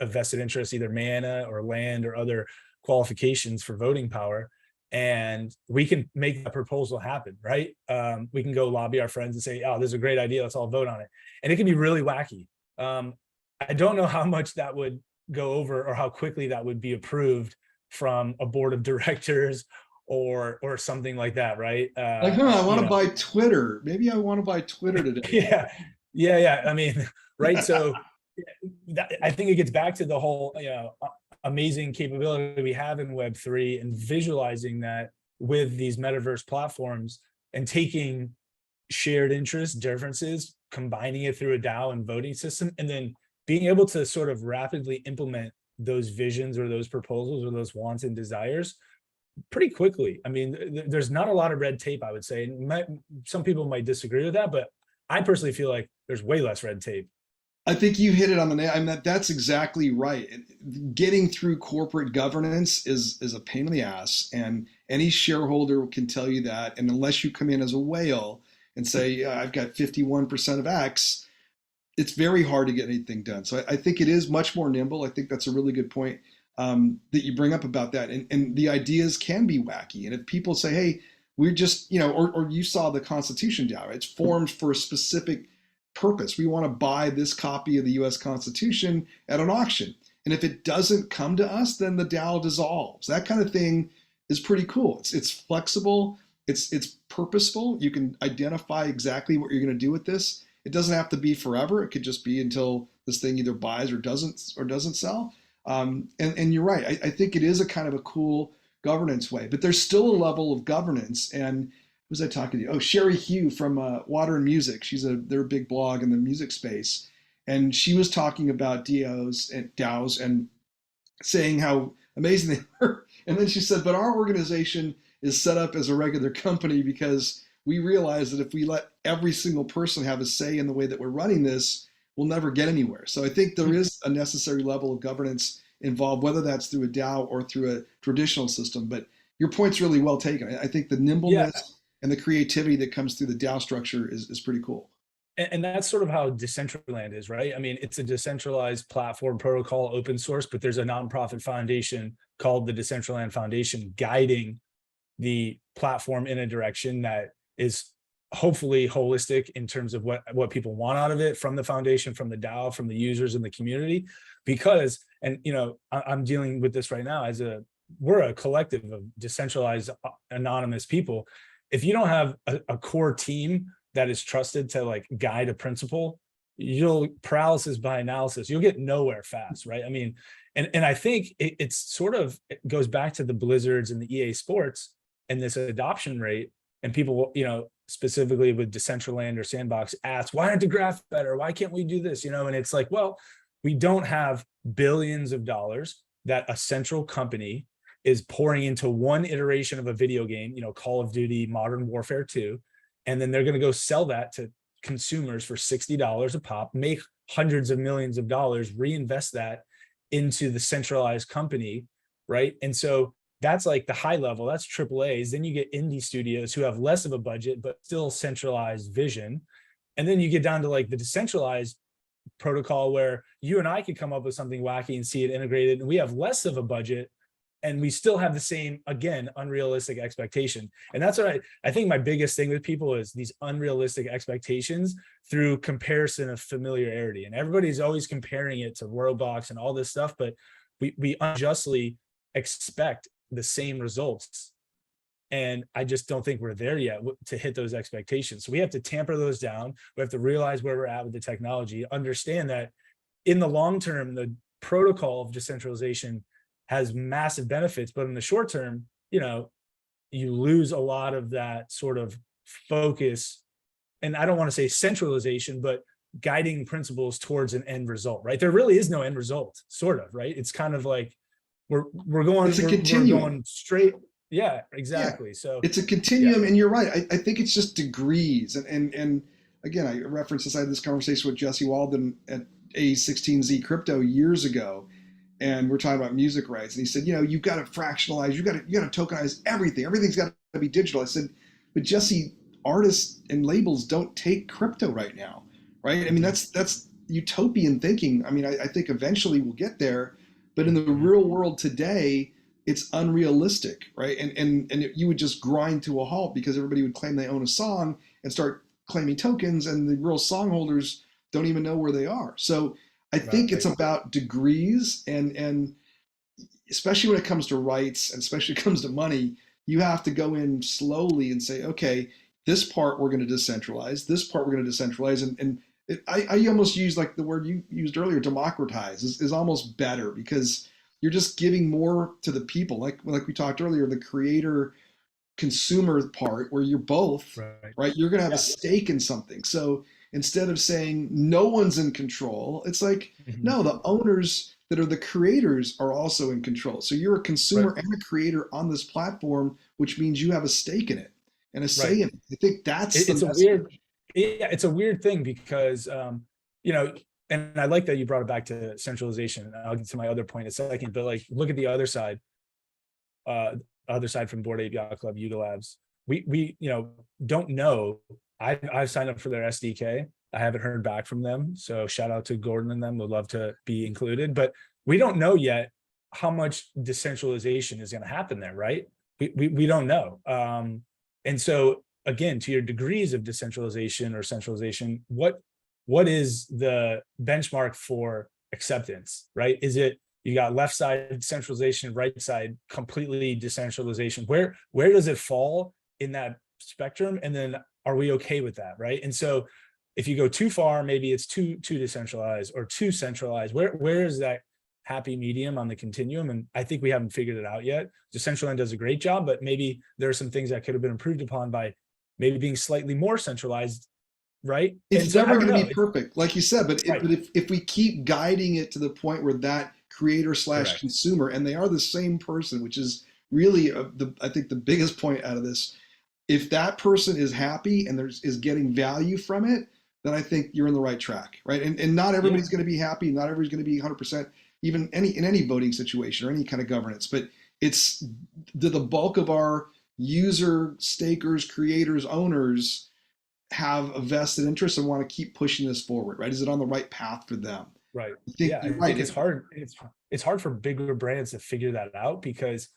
a vested interest, either mana or land or other qualifications for voting power, and we can make a proposal happen, right? We can go lobby our friends and say, oh, this is a great idea, let's all vote on it. And it can be really wacky. I don't know how much that would go over or how quickly that would be approved from a board of directors or something like that, right? Like, I want to buy Twitter. Maybe I want to buy Twitter today. Yeah. I mean, right. So I think it gets back to the whole, amazing capability we have in Web3 and visualizing that with these metaverse platforms and taking shared interest differences, combining it through a DAO and voting system, and then being able to sort of rapidly implement those visions or those proposals or those wants and desires pretty quickly. I mean, there's not a lot of red tape, I would say. Some people might disagree with that, but I personally feel like there's way less red tape. I think you hit it on the nail. I mean, that's exactly right. Getting through corporate governance is a pain in the ass, and any shareholder can tell you that. And unless you come in as a whale and say, yeah, I've got 51% of X, it's very hard to get anything done. So I think it is much more nimble. I think that's a really good point that you bring up about that. And the ideas can be wacky. And if people say, hey, we're just, or you saw the Constitution DAO, it's formed for a specific purpose. We want to buy this copy of the US Constitution at an auction. And if it doesn't come to us, then the DAO dissolves. That kind of thing is pretty cool. It's flexible. It's purposeful. You can identify exactly what you're going to do with this. It doesn't have to be forever. It could just be until this thing either buys or doesn't sell. And you're right. I think it is a kind of a cool governance way, but there's still a level of governance. And who was I talking to? Oh, Sherry Hugh from Water and Music. They're a big blog in the music space, and she was talking about DAOs and saying how amazing they were. And then she said, but our organization is set up as a regular company because we realize that if we let every single person have a say in the way that we're running this, we'll never get anywhere. So I think there is a necessary level of governance involved, whether that's through a DAO or through a traditional system. But your point's really well taken. I think the nimbleness and the creativity that comes through the DAO structure is pretty cool. And that's sort of how Decentraland is, right? I mean, it's a decentralized platform protocol, open source, but there's a nonprofit foundation called the Decentraland Foundation guiding the platform in a direction that is hopefully holistic in terms of what people want out of it, from the foundation, from the DAO, from the users and the community. Because, and I'm dealing with this right now we're a collective of decentralized anonymous people. If you don't have a core team that is trusted to like guide a principle, paralysis by analysis, you'll get nowhere fast, right? I mean, and I think it goes back to the Blizzards and the EA Sports and this adoption rate, and people, specifically with Decentraland or Sandbox ask, why aren't the graphs better? Why can't we do this? And it's like, well, we don't have billions of dollars that a central company is pouring into one iteration of a video game, Call of Duty, Modern Warfare 2, and then they're going to go sell that to consumers for $60 a pop, make hundreds of millions of dollars, reinvest that into the centralized company, right? And so that's like the high level, that's AAAs. Then you get indie studios who have less of a budget, but still centralized vision. And then you get down to like the decentralized protocol where you and I could come up with something wacky and see it integrated, and we have less of a budget, and we still have the same, again, unrealistic expectation. And that's what I think my biggest thing with people is these unrealistic expectations through comparison of familiarity. And everybody's always comparing it to Roblox and all this stuff, but we unjustly expect the same results. And I just don't think we're there yet to hit those expectations. So we have to tamper those down. We have to realize where we're at with the technology, understand that in the long term, the protocol of decentralization has massive benefits, but in the short term, you lose a lot of that sort of focus. And I don't want to say centralization, but guiding principles towards an end result, right? There really is no end result, sort of, right? It's kind of like we're going straight. Yeah, exactly. Yeah. So it's a continuum, and you're right. I think it's just degrees. And again, I referenced this. I had this conversation with Jesse Walden at A16Z Crypto years ago. and we're talking about music rights, and he said, you've got to fractionalize, you got to tokenize everything. Everything's got to be digital. I said, but Jesse, artists and labels don't take crypto right now, right? I mean, Mhm. that's utopian thinking. I mean, I think eventually we'll get there, but in the Mhm. real world today, it's unrealistic, right? And you would just grind to a halt because everybody would claim they own a song and start claiming tokens, and the real song holders don't even know where they are. So I think it's Right. about degrees, and especially when it comes to rights and especially when it comes to money, you have to go in slowly and say, okay, this part we're going to decentralize, this part we're going to decentralize, I almost use like the word you used earlier, democratize is almost better because you're just giving more to the people, like we talked earlier, the creator consumer part where you're both, Right. right? You're going to have a Yeah. stake in something. So instead of saying no one's in control, it's like, Mhm. no, the owners that are the creators are also in control. So you're a Right. consumer and a creator on this platform, which means you have a stake in it and a say Right. in it. I think that's the It's a weird, message. yeah, it's a weird thing because, you know, and I like that you brought it back to centralization. I'll get to my other point in a second, but like, look at the uh, other side from Board Ape Yacht Club, Yuga Labs. We, don't know. I've signed up for their SDK. I haven't heard back from them. So shout out to Gordon and them. Would love to be included, but we don't know yet how much decentralization is going to happen there, right? We don't know. And so again, to your degrees of decentralization or centralization, what is the benchmark for acceptance, right? Is it you got left side centralization, right side completely decentralization? Where does it fall in that spectrum? And then are we okay with that, right? And so if you go too far, maybe it's too decentralized or too centralized. Where is that happy medium on the continuum? And I think we haven't figured it out yet. Decentraland does a great job, but maybe there are some things that could have been improved upon by maybe being slightly more centralized, right? And It's so I never don't going to know. be perfect, like you said, but Right. if we keep guiding it to the point where that creator slash Correct. consumer, and they are the same person, which is really I think the biggest point out of this. If that person is happy and is getting value from it, then I think you're in the right track, right? And not Yeah. everybody's going to be happy, not everybody's going to be 100%, even in any voting situation or any kind of governance. But it's the bulk of our user stakers, creators, owners have a vested interest and want to keep pushing this forward, right? Is it on the right path for them? Right. I think Yeah, you're I right. think it's hard. It's hard for bigger brands to figure that out because,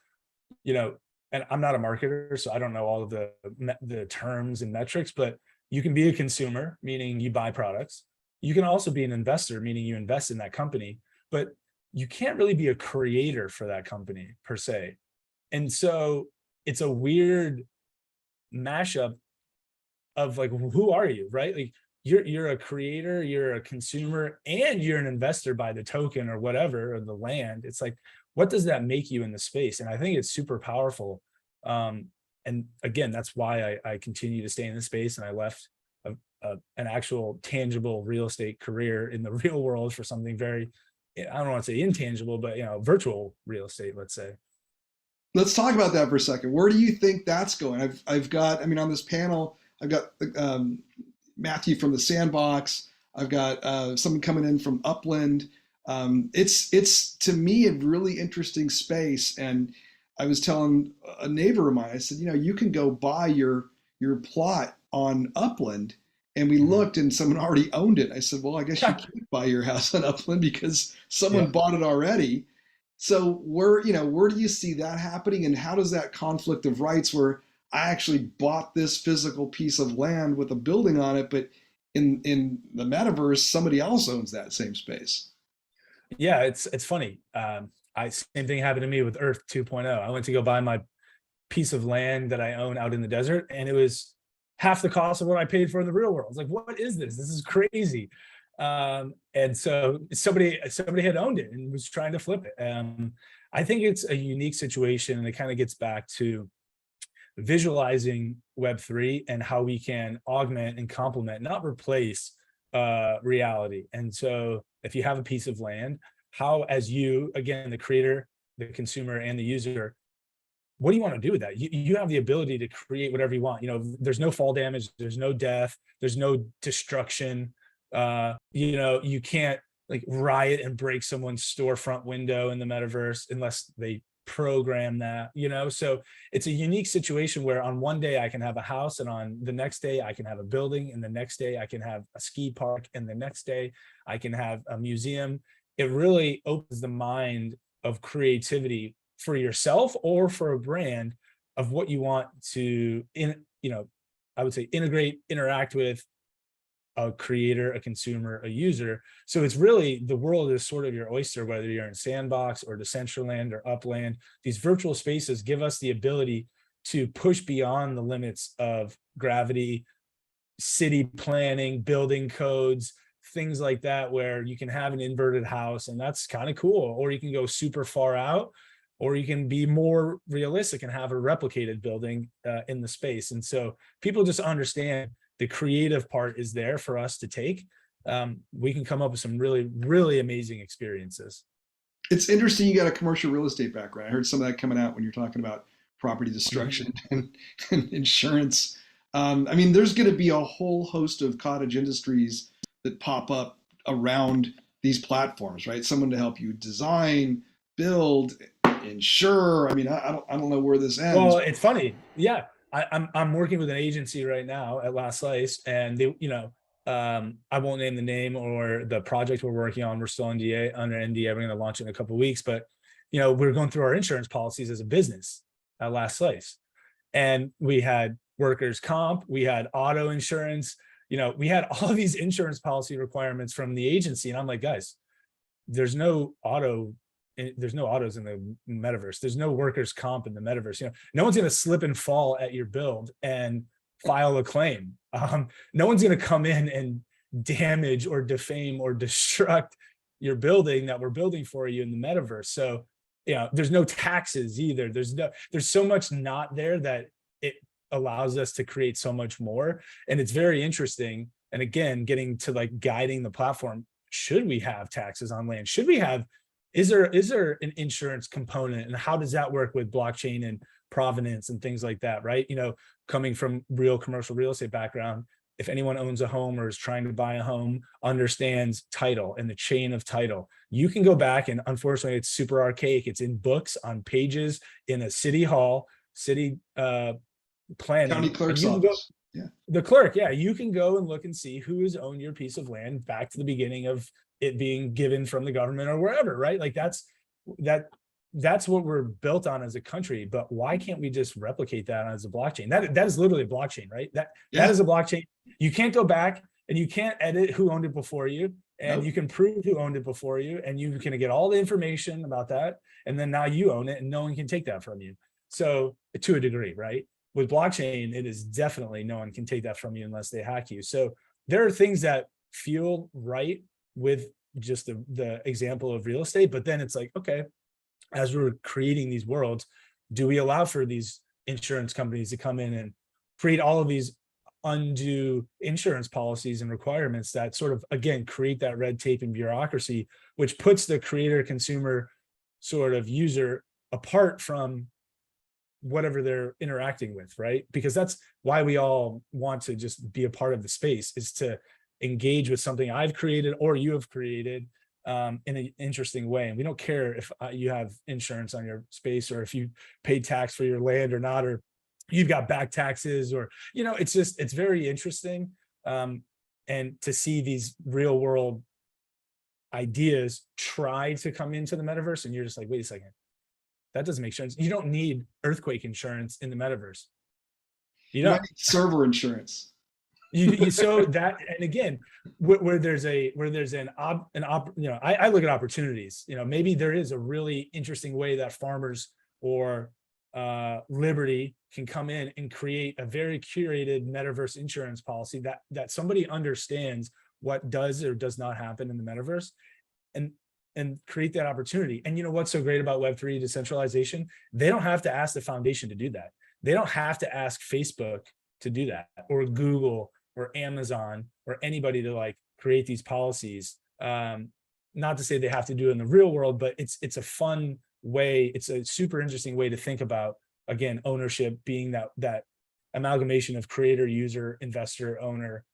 you know, and I'm not a marketer, so I don't know all of the terms and metrics, but you can be a consumer, meaning you buy products. You can also be an investor, meaning you invest in that company, but you can't really be a creator for that company per se. And so it's a weird mashup of like, who are you, right? Like you're a creator, you're a consumer, and you're an investor by the token or whatever, or the land. It's like, what does that make you in the space? And I think it's super powerful. And again, that's why I continue to stay in the space, and I left an actual tangible real estate career in the real world for something very, I don't want to say intangible, but virtual real estate, let's say. Let's talk about that for a second. Where do you think that's going? I've got, I mean, on this panel, I've got Matthew from the Sandbox. I've got someone coming in from Upland. It's to me a really interesting space. And I was telling a neighbor of mine, I said, you can go buy your plot on Upland. And we Mhm. looked, and someone already owned it. I said, well, I guess you can't buy your house on Upland because someone Yeah. bought it already. So where do you see that happening, and how does that conflict of rights where I actually bought this physical piece of land with a building on it, but in the metaverse, somebody else owns that same space? Yeah, it's funny. I same thing happened to me with Earth 2.0. I went to go buy my piece of land that I own out in the desert, and it was half the cost of what I paid for in the real world. I was like, what is this? This is crazy. And so somebody had owned it and was trying to flip it. I think it's a unique situation, and it kind of gets back to visualizing Web3 and how we can augment and complement, not replace reality. And so if you have a piece of land, how, as you, again, the creator, the consumer, and the user, what do you want to do with that? You have the ability to create whatever you want. There's no fall damage, there's no death, there's no destruction. You can't like riot and break someone's storefront window in the metaverse unless they program that, so it's a unique situation where on one day I can have a house, and on the next day I can have a building, and the next day I can have a ski park, and the next day I can have a museum. It really opens the mind of creativity for yourself or for a brand of what you want to I would say integrate, interact with a creator, a consumer, a user. So it's really, the world is sort of your oyster, whether you're in Sandbox or Decentraland or Upland. These virtual spaces give us the ability to push beyond the limits of gravity, city planning, building codes, things like that, where you can have an inverted house, and that's kind of cool. Or you can go super far out, or you can be more realistic and have a replicated building in the space. And so people just understand the creative part is there for us to take. We can come up with some really, really amazing experiences. It's interesting you got a commercial real estate background. I heard some of that coming out when you're talking about property destruction and insurance. I mean, there's going to be a whole host of cottage industries that pop up around these platforms, right? Someone to help you design, build, insure. I mean, I don't know where this ends. Well, it's funny. Yeah. I'm working with an agency right now at Last Slice, and they, I won't name the name or the project we're working on. We're still under NDA. We're going to launch it in a couple of weeks, but we're going through our insurance policies as a business at Last Slice, and we had workers' comp, we had auto insurance, we had all of these insurance policy requirements from the agency, and I'm like, guys, there's no autos in the metaverse. There's no workers' comp in the metaverse. No one's going to slip and fall at your build and file a claim. No one's going to come in and damage or defame or destruct your building that we're building for you in the metaverse. So, there's no taxes either. There's so much not there that it allows us to create so much more. And it's very interesting. And again, getting to like guiding the platform. Should we have taxes on land? Is there an insurance component, and how does that work with blockchain and provenance and things like that, right? Coming from real commercial real estate background, if anyone owns a home or is trying to buy a home, understands title and the chain of title, you can go back, and unfortunately it's super archaic. It's in books, on pages, in a city hall, city planning. County clerk's office. Yeah. The clerk, yeah, you can go and look and see who has owned your piece of land back to the beginning of it being given from the government or wherever, right? Like that's what we're built on as a country. But why can't we just replicate that as a blockchain? That is literally a blockchain, right? That is a blockchain. You can't go back and you can't edit who owned it before you, and you can prove who owned it before you, and you can get all the information about that, and then now you own it, and no one can take that from you. So to a degree, right? With blockchain, it is definitely no one can take that from you unless they hack you. So there are things that feel right with just the example of real estate, but then it's like, okay, as we're creating these worlds, do we allow for these insurance companies to come in and create all of these undue insurance policies and requirements that sort of, again, create that red tape and bureaucracy, which puts the creator, consumer, sort of user apart from whatever they're interacting with, right? Because that's why we all want to just be a part of the space, is to engage with something I've created or you have created in an interesting way. And we don't care if you have insurance on your space, or if you pay tax for your land or not, or you've got back taxes, or, it's very interesting. And to see these real world ideas try to come into the metaverse, and you're just like, wait a second, that doesn't make sense. You don't need earthquake insurance in the metaverse. You don't need server insurance. So that, and again, where there's I look at opportunities. Maybe there is a really interesting way that farmers or Liberty can come in and create a very curated metaverse insurance policy that somebody understands what does or does not happen in the metaverse, and create that opportunity. And what's so great about Web3 decentralization? They don't have to ask the foundation to do that. They don't have to ask Facebook to do that, or Google or Amazon or anybody to like create these policies. Not to say they have to do it in the real world, but it's a fun way. It's a super interesting way to think about, again, ownership being that amalgamation of creator, user, investor, owner.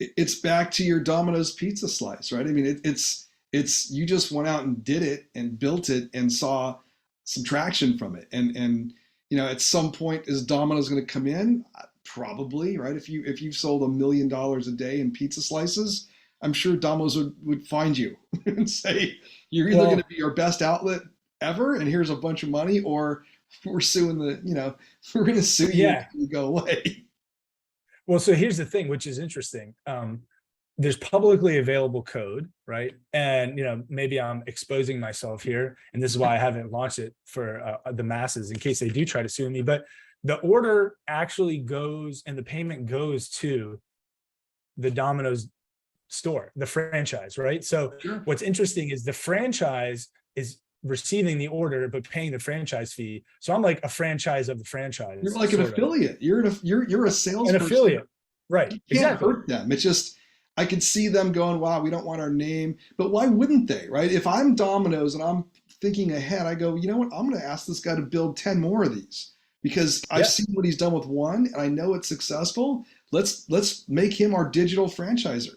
It's back to your Domino's pizza slice, right? I mean, it's It's you just went out and did it and built it and saw some traction from it. And at some point, is Domino's going to come in? Probably, right? If you sold $1 million a day in pizza slices, I'm sure Domino's would find you and say, you're either going to Well, be our best outlet ever, and here's a bunch of money, or we're suing we're going to sue you yeah. until you go away. Well, so here's the thing, which is interesting. There's publicly available code, right? And maybe I'm exposing myself here, and this is why I haven't launched it for the masses in case they do try to sue me. But the order actually goes, and the payment goes to the Domino's store, the franchise, right? So Sure. what's interesting is the franchise is receiving the order but paying the franchise fee. So I'm like a franchise of the You're franchise, like an sort of. affiliate. You're a An salesperson. affiliate, right? You can't Exactly. hurt them. It's just I could see them going, "Wow, we don't want our name," but why wouldn't they, right? If I'm Domino's and I'm thinking ahead, I go, you know what? I'm going to ask this guy to build 10 more of these because I've Yeah. seen what he's done with one, and I know it's successful. Let's make him our digital franchiser,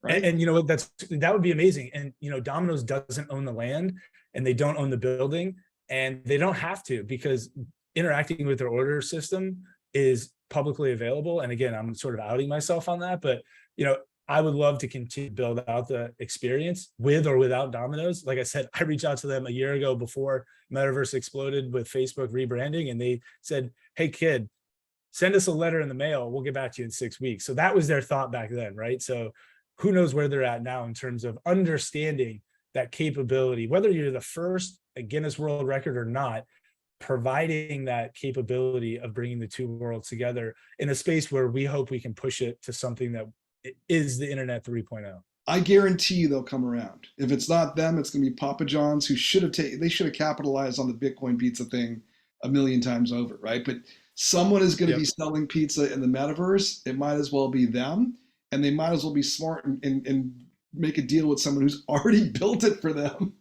And, right? and you know what? That would be amazing. And Domino's doesn't own the land, and they don't own the building, and they don't have to, because interacting with their order system is publicly available. And again, I'm sort of outing myself on that, but I would love to continue to build out the experience with or without Domino's. Like I said, I reached out to them a year ago before Metaverse exploded with Facebook rebranding, and they said, "Hey, kid, send us a letter in the mail. We'll get back to you in 6 weeks." So that was their thought back then, right? So who knows where they're at now in terms of understanding that capability, whether you're the first a Guinness World Record or not, providing that capability of bringing the two worlds together in a space where we hope we can push it to something that is the Internet 3.0. I guarantee you they'll come around. If it's not them, it's going to be Papa John's, who they should have capitalized on the Bitcoin pizza thing a million times over, right? But someone is going to Yep. be selling pizza in the metaverse. It might as well be them, and they might as well be smart and make a deal with someone who's already built it for them.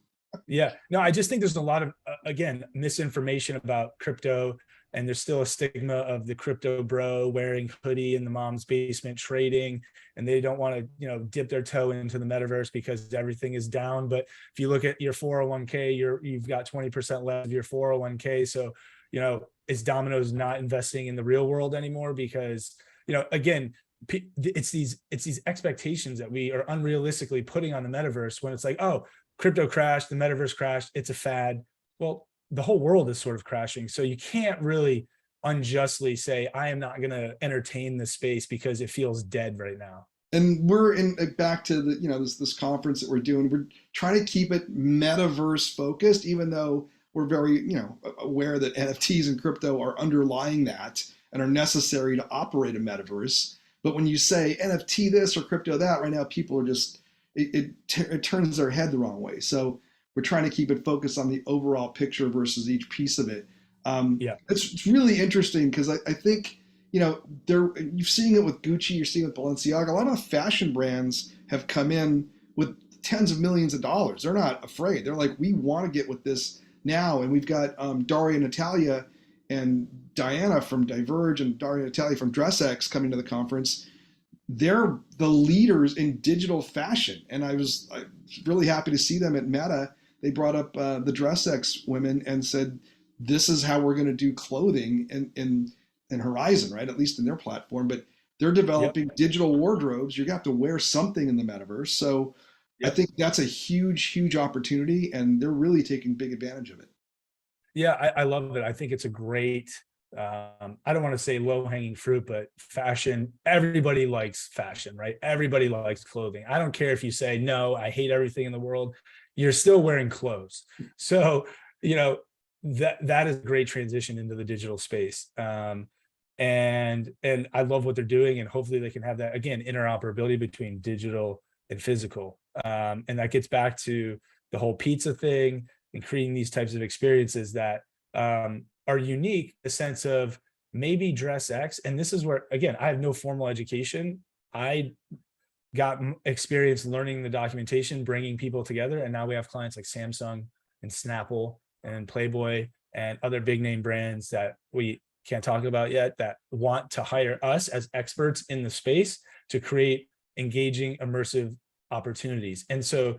Yeah, no, I just think there's a lot of, again, misinformation about crypto, and there's still a stigma of the crypto bro wearing hoodie in the mom's basement trading, and they don't want to, dip their toe into the metaverse because everything is down. But if you look at your 401k, you've got 20% left of your 401k. So, is Domino's not investing in the real world anymore? Because, again, it's these expectations that we are unrealistically putting on the metaverse, when it's like, oh, crypto crashed, the metaverse crashed, it's a fad. Well, the whole world is sort of crashing. So you can't really unjustly say, I am not going to entertain this space because it feels dead right now. And we're in back to the this conference that we're doing. We're trying to keep it metaverse focused, even though we're very aware that NFTs and crypto are underlying that and are necessary to operate a metaverse. But when you say NFT this or crypto that, right now people are just it turns their head the wrong way. So we're trying to keep it focused on the overall picture versus each piece of it. Yeah. It's really interesting because I think you're seeing it with Gucci, you're seeing it with Balenciaga. A lot of fashion brands have come in with tens of millions of dollars. They're not afraid. They're like, we want to get with this now. And we've got Daria Natalia and Diana from Diverge and Daria Natalia from DressX coming to the conference. They're the leaders in digital fashion, and I was really happy to see them at Meta. They brought up the DressX women and said, "This is how we're going to do clothing in Horizon, right? At least in their platform." But they're Yep. developing digital wardrobes. You're going to have to wear something in the metaverse. So I Yep. think that's a huge, huge opportunity, and they're really taking big advantage of it. Yeah, I love it. I think it's a great, I don't want to say low hanging fruit, but fashion, everybody likes fashion, right? Everybody likes clothing. I don't care if you say, no, I hate everything in the world. You're still wearing clothes. So, that is a great transition into the digital space. And I love what they're doing, and hopefully they can have that, again, interoperability between digital and physical. And that gets back to the whole pizza thing, and creating these types of experiences that are unique, the sense of maybe Dress X. And this is where, again, I have no formal education. I got experience learning the documentation, bringing people together. And now we have clients like Samsung and Snapple and Playboy and other big name brands that we can't talk about yet, that want to hire us as experts in the space to create engaging, immersive opportunities. And so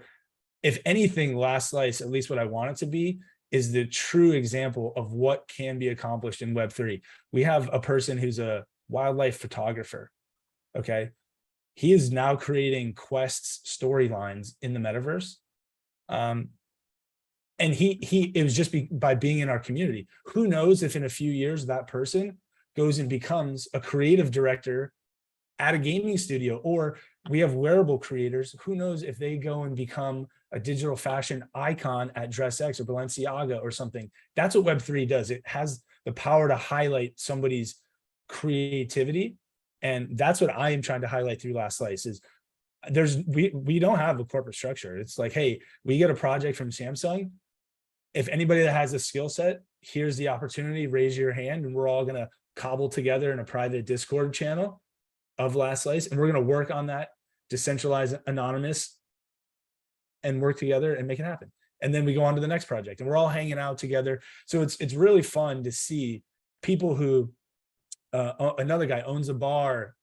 if anything, Last Slice, at least what I want it to be, is the true example of what can be accomplished in Web3. We have a person who's a wildlife photographer. Okay. He is now creating quests, storylines in the metaverse. And it was just by being in our community. Who knows if in a few years that person goes and becomes a creative director at a gaming studio, or we have wearable creators. Who knows if they go and become a digital fashion icon at DressX or Balenciaga or something. That's what Web3 does. It has the power to highlight somebody's creativity. And that's what I am trying to highlight through Last Slice is we don't have a corporate structure. It's like, hey, we get a project from Samsung. If anybody that has a skill set, here's the opportunity, raise your hand, and we're all going to cobble together in a private Discord channel of Last Slice, and we're going to work on that decentralized, anonymous, and work together and make it happen. And then we go on to the next project, and we're all hanging out together. So it's really fun to see people who another guy owns a bar,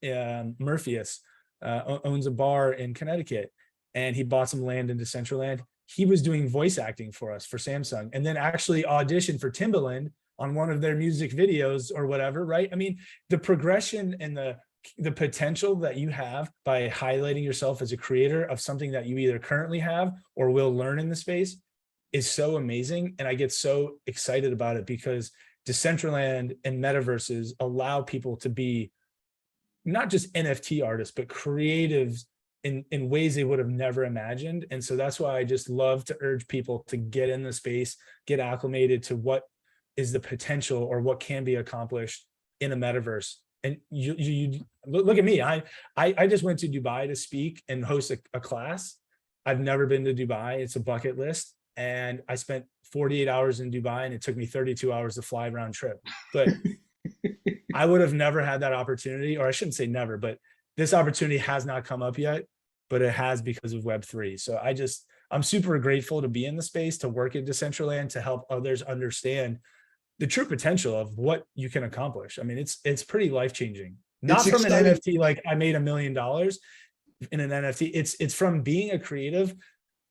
Murpheus owns a bar in Connecticut, and he bought some land in Decentraland. He was doing voice acting for us for Samsung, and then actually auditioned for Timbaland on one of their music videos or whatever, right? I mean, the progression and the potential that you have by highlighting yourself as a creator of something that you either currently have or will learn in the space is so amazing. And I get so excited about it because Decentraland and metaverses allow people to be not just NFT artists, but creatives in ways they would have never imagined. And so that's why I just love to urge people to get in the space, get acclimated to what is the potential or what can be accomplished in a metaverse. And you look at me. I just went to Dubai to speak and host a class. I've never been to Dubai. It's a bucket list. And I spent 48 hours in Dubai, and it took me 32 hours to fly round trip. But I would have never had that opportunity, or I shouldn't say never, but this opportunity has not come up yet, but it has because of Web3. So I'm super grateful to be in the space, to work at Decentraland, to help others understand the true potential of what you can accomplish. I mean, it's pretty life-changing. Not It's from exciting. an NFT, like I made $1 million in an NFT. It's from being a creative,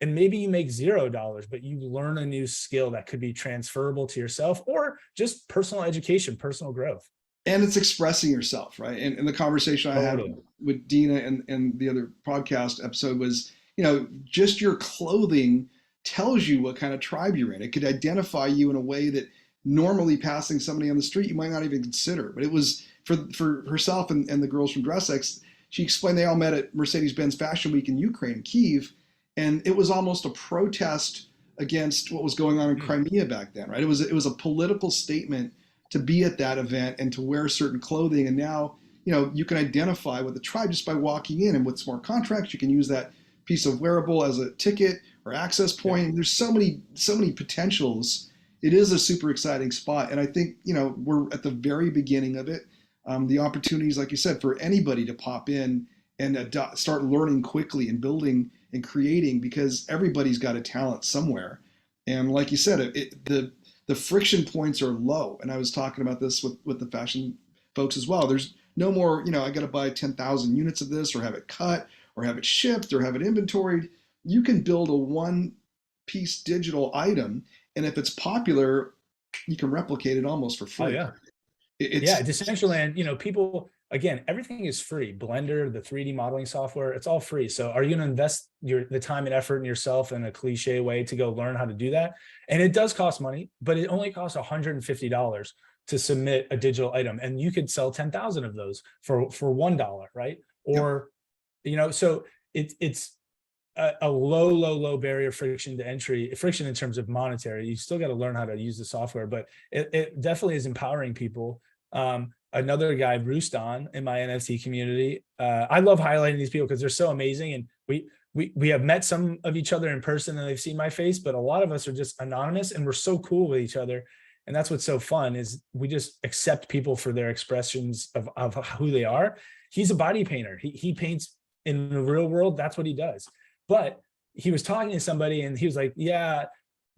and maybe you make $0, but you learn a new skill that could be transferable to yourself, or just personal education, personal growth. And it's expressing yourself, right? And the conversation I had with Dina and the other podcast episode was, just your clothing tells you what kind of tribe you're in. It could identify you in a way that normally passing somebody on the street you might not even consider. But it was for herself and the girls from DressX. She explained they all met at Mercedes-Benz Fashion Week in Ukraine, Kyiv, and it was almost a protest against what was going on in Crimea back then, right? It was a political statement to be at that event and to wear certain clothing. And now, you can identify with the tribe just by walking in, and with smart contracts, you can use that piece of wearable as a ticket or access point. And there's so many potentials. It is a super exciting spot. And I think, we're at the very beginning of it. The opportunities, like you said, for anybody to pop in and start learning quickly and building and creating, because everybody's got a talent somewhere. And like you said, the friction points are low. And I was talking about this with the fashion folks as well. There's no more, I got to buy 10,000 units of this, or have it cut, or have it shipped, or have it inventoried. You can build a one-piece digital item, and if it's popular, you can replicate it almost for free. Oh, yeah. Decentraland, people, again, everything is free. Blender, the 3D modeling software, it's all free. So are you going to invest the time and effort in yourself in a cliche way to go learn how to do that? And it does cost money, but it only costs $150 to submit a digital item. And you could sell 10,000 of those for $1, right? Or, so it's a low barrier friction to entry, friction in terms of monetary. You still got to learn how to use the software, but it definitely is empowering people. Another guy, Rustan, in my NFT community, I love highlighting these people because they're so amazing. And we have met some of each other in person, and they've seen my face, but a lot of us are just anonymous, and we're so cool with each other. And that's what's so fun, is we just accept people for their expressions of who they are. He's a body painter. He paints in the real world. That's what he does. But he was talking to somebody, and he was like, yeah,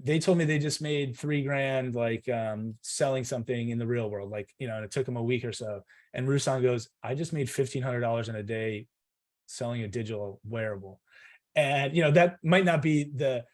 they told me they just made $3,000, like selling something in the real world, like, and it took him a week or so. And Ruslan goes, I just made $1,500 in a day selling a digital wearable. And that might not be the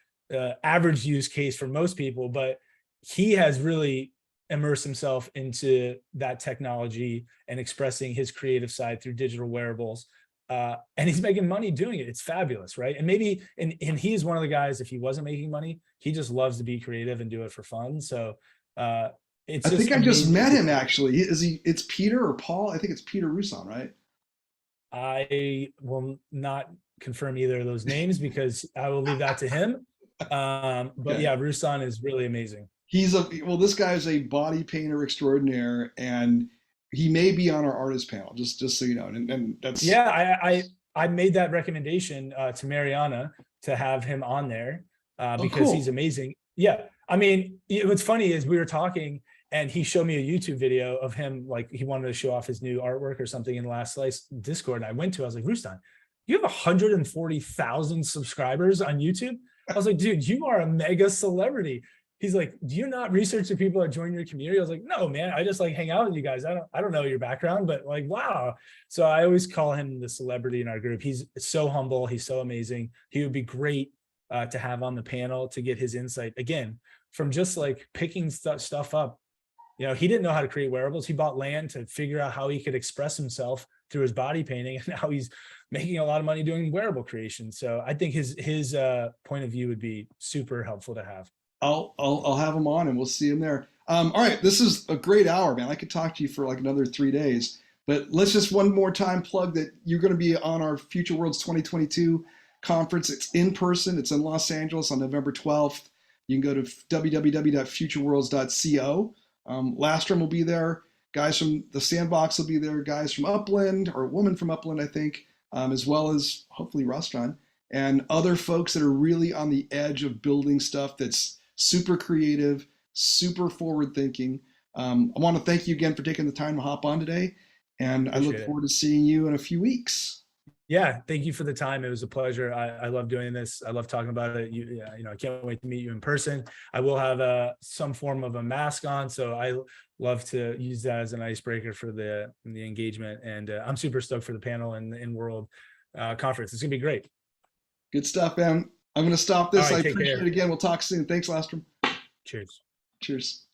average use case for most people, but he has really immersed himself into that technology and expressing his creative side through digital wearables. And he's making money doing it. It's fabulous, right? And maybe, and he's one of the guys, if he wasn't making money, he just loves to be creative and do it for fun. So it's I just think I just amazing. met him actually. It's Peter or Paul? I think it's Peter Russon, right? I will not confirm either of those names because I will leave that to him. But Okay. yeah, Ruslan is really amazing. This guy is a body painter extraordinaire, and he may be on our artist panel, just so you know. And that's Yeah, I made that recommendation to Mariana to have him on there oh because he's cool. amazing. Yeah, I mean, what's funny is we were talking and he showed me a YouTube video of him, like he wanted to show off his new artwork or something in Last Slice Discord. And I went to, I was like, Rustan, you have 140,000 subscribers on YouTube. I was like, dude, you are a mega celebrity. He's like, do you not research the people that join your community? I was like, no, man, I just like hang out with you guys. I don't know your background, but like, wow. So I always call him the celebrity in our group. He's so humble. He's so amazing. He would be great to have on the panel to get his insight again from just like picking stuff up. He didn't know how to create wearables. He bought land to figure out how he could express himself through his body painting, and now he's making a lot of money doing wearable creation. So I think his point of view would be super helpful to have. I'll have him on and we'll see him there. All right, this is a great hour, man. I could talk to you for like another 3 days, but let's just one more time plug that you're going to be on our Future Worlds 2022 conference. It's in person. It's in Los Angeles on November 12th. You can go to www.futureworlds.co. Lastraum will be there. Guys from the Sandbox will be there. Guys from Upland, or a woman from Upland, I think, as well as hopefully Rostron, and other folks that are really on the edge of building stuff that's super creative, super forward thinking. I want to thank you again for taking the time to hop on today, and I look forward to seeing you in a few weeks. Yeah, thank you for the time. It was a pleasure. I love doing this. I love talking about it. I can't wait to meet you in person. I will have some form of a mask on, so I love to use that as an icebreaker for the engagement. And I'm super stoked for the panel and the In-World conference. It's gonna be great. Good stuff, man. I'm going to stop this. All right, I take appreciate care. it again. We'll talk soon. Thanks, Lastraum. Cheers. Cheers.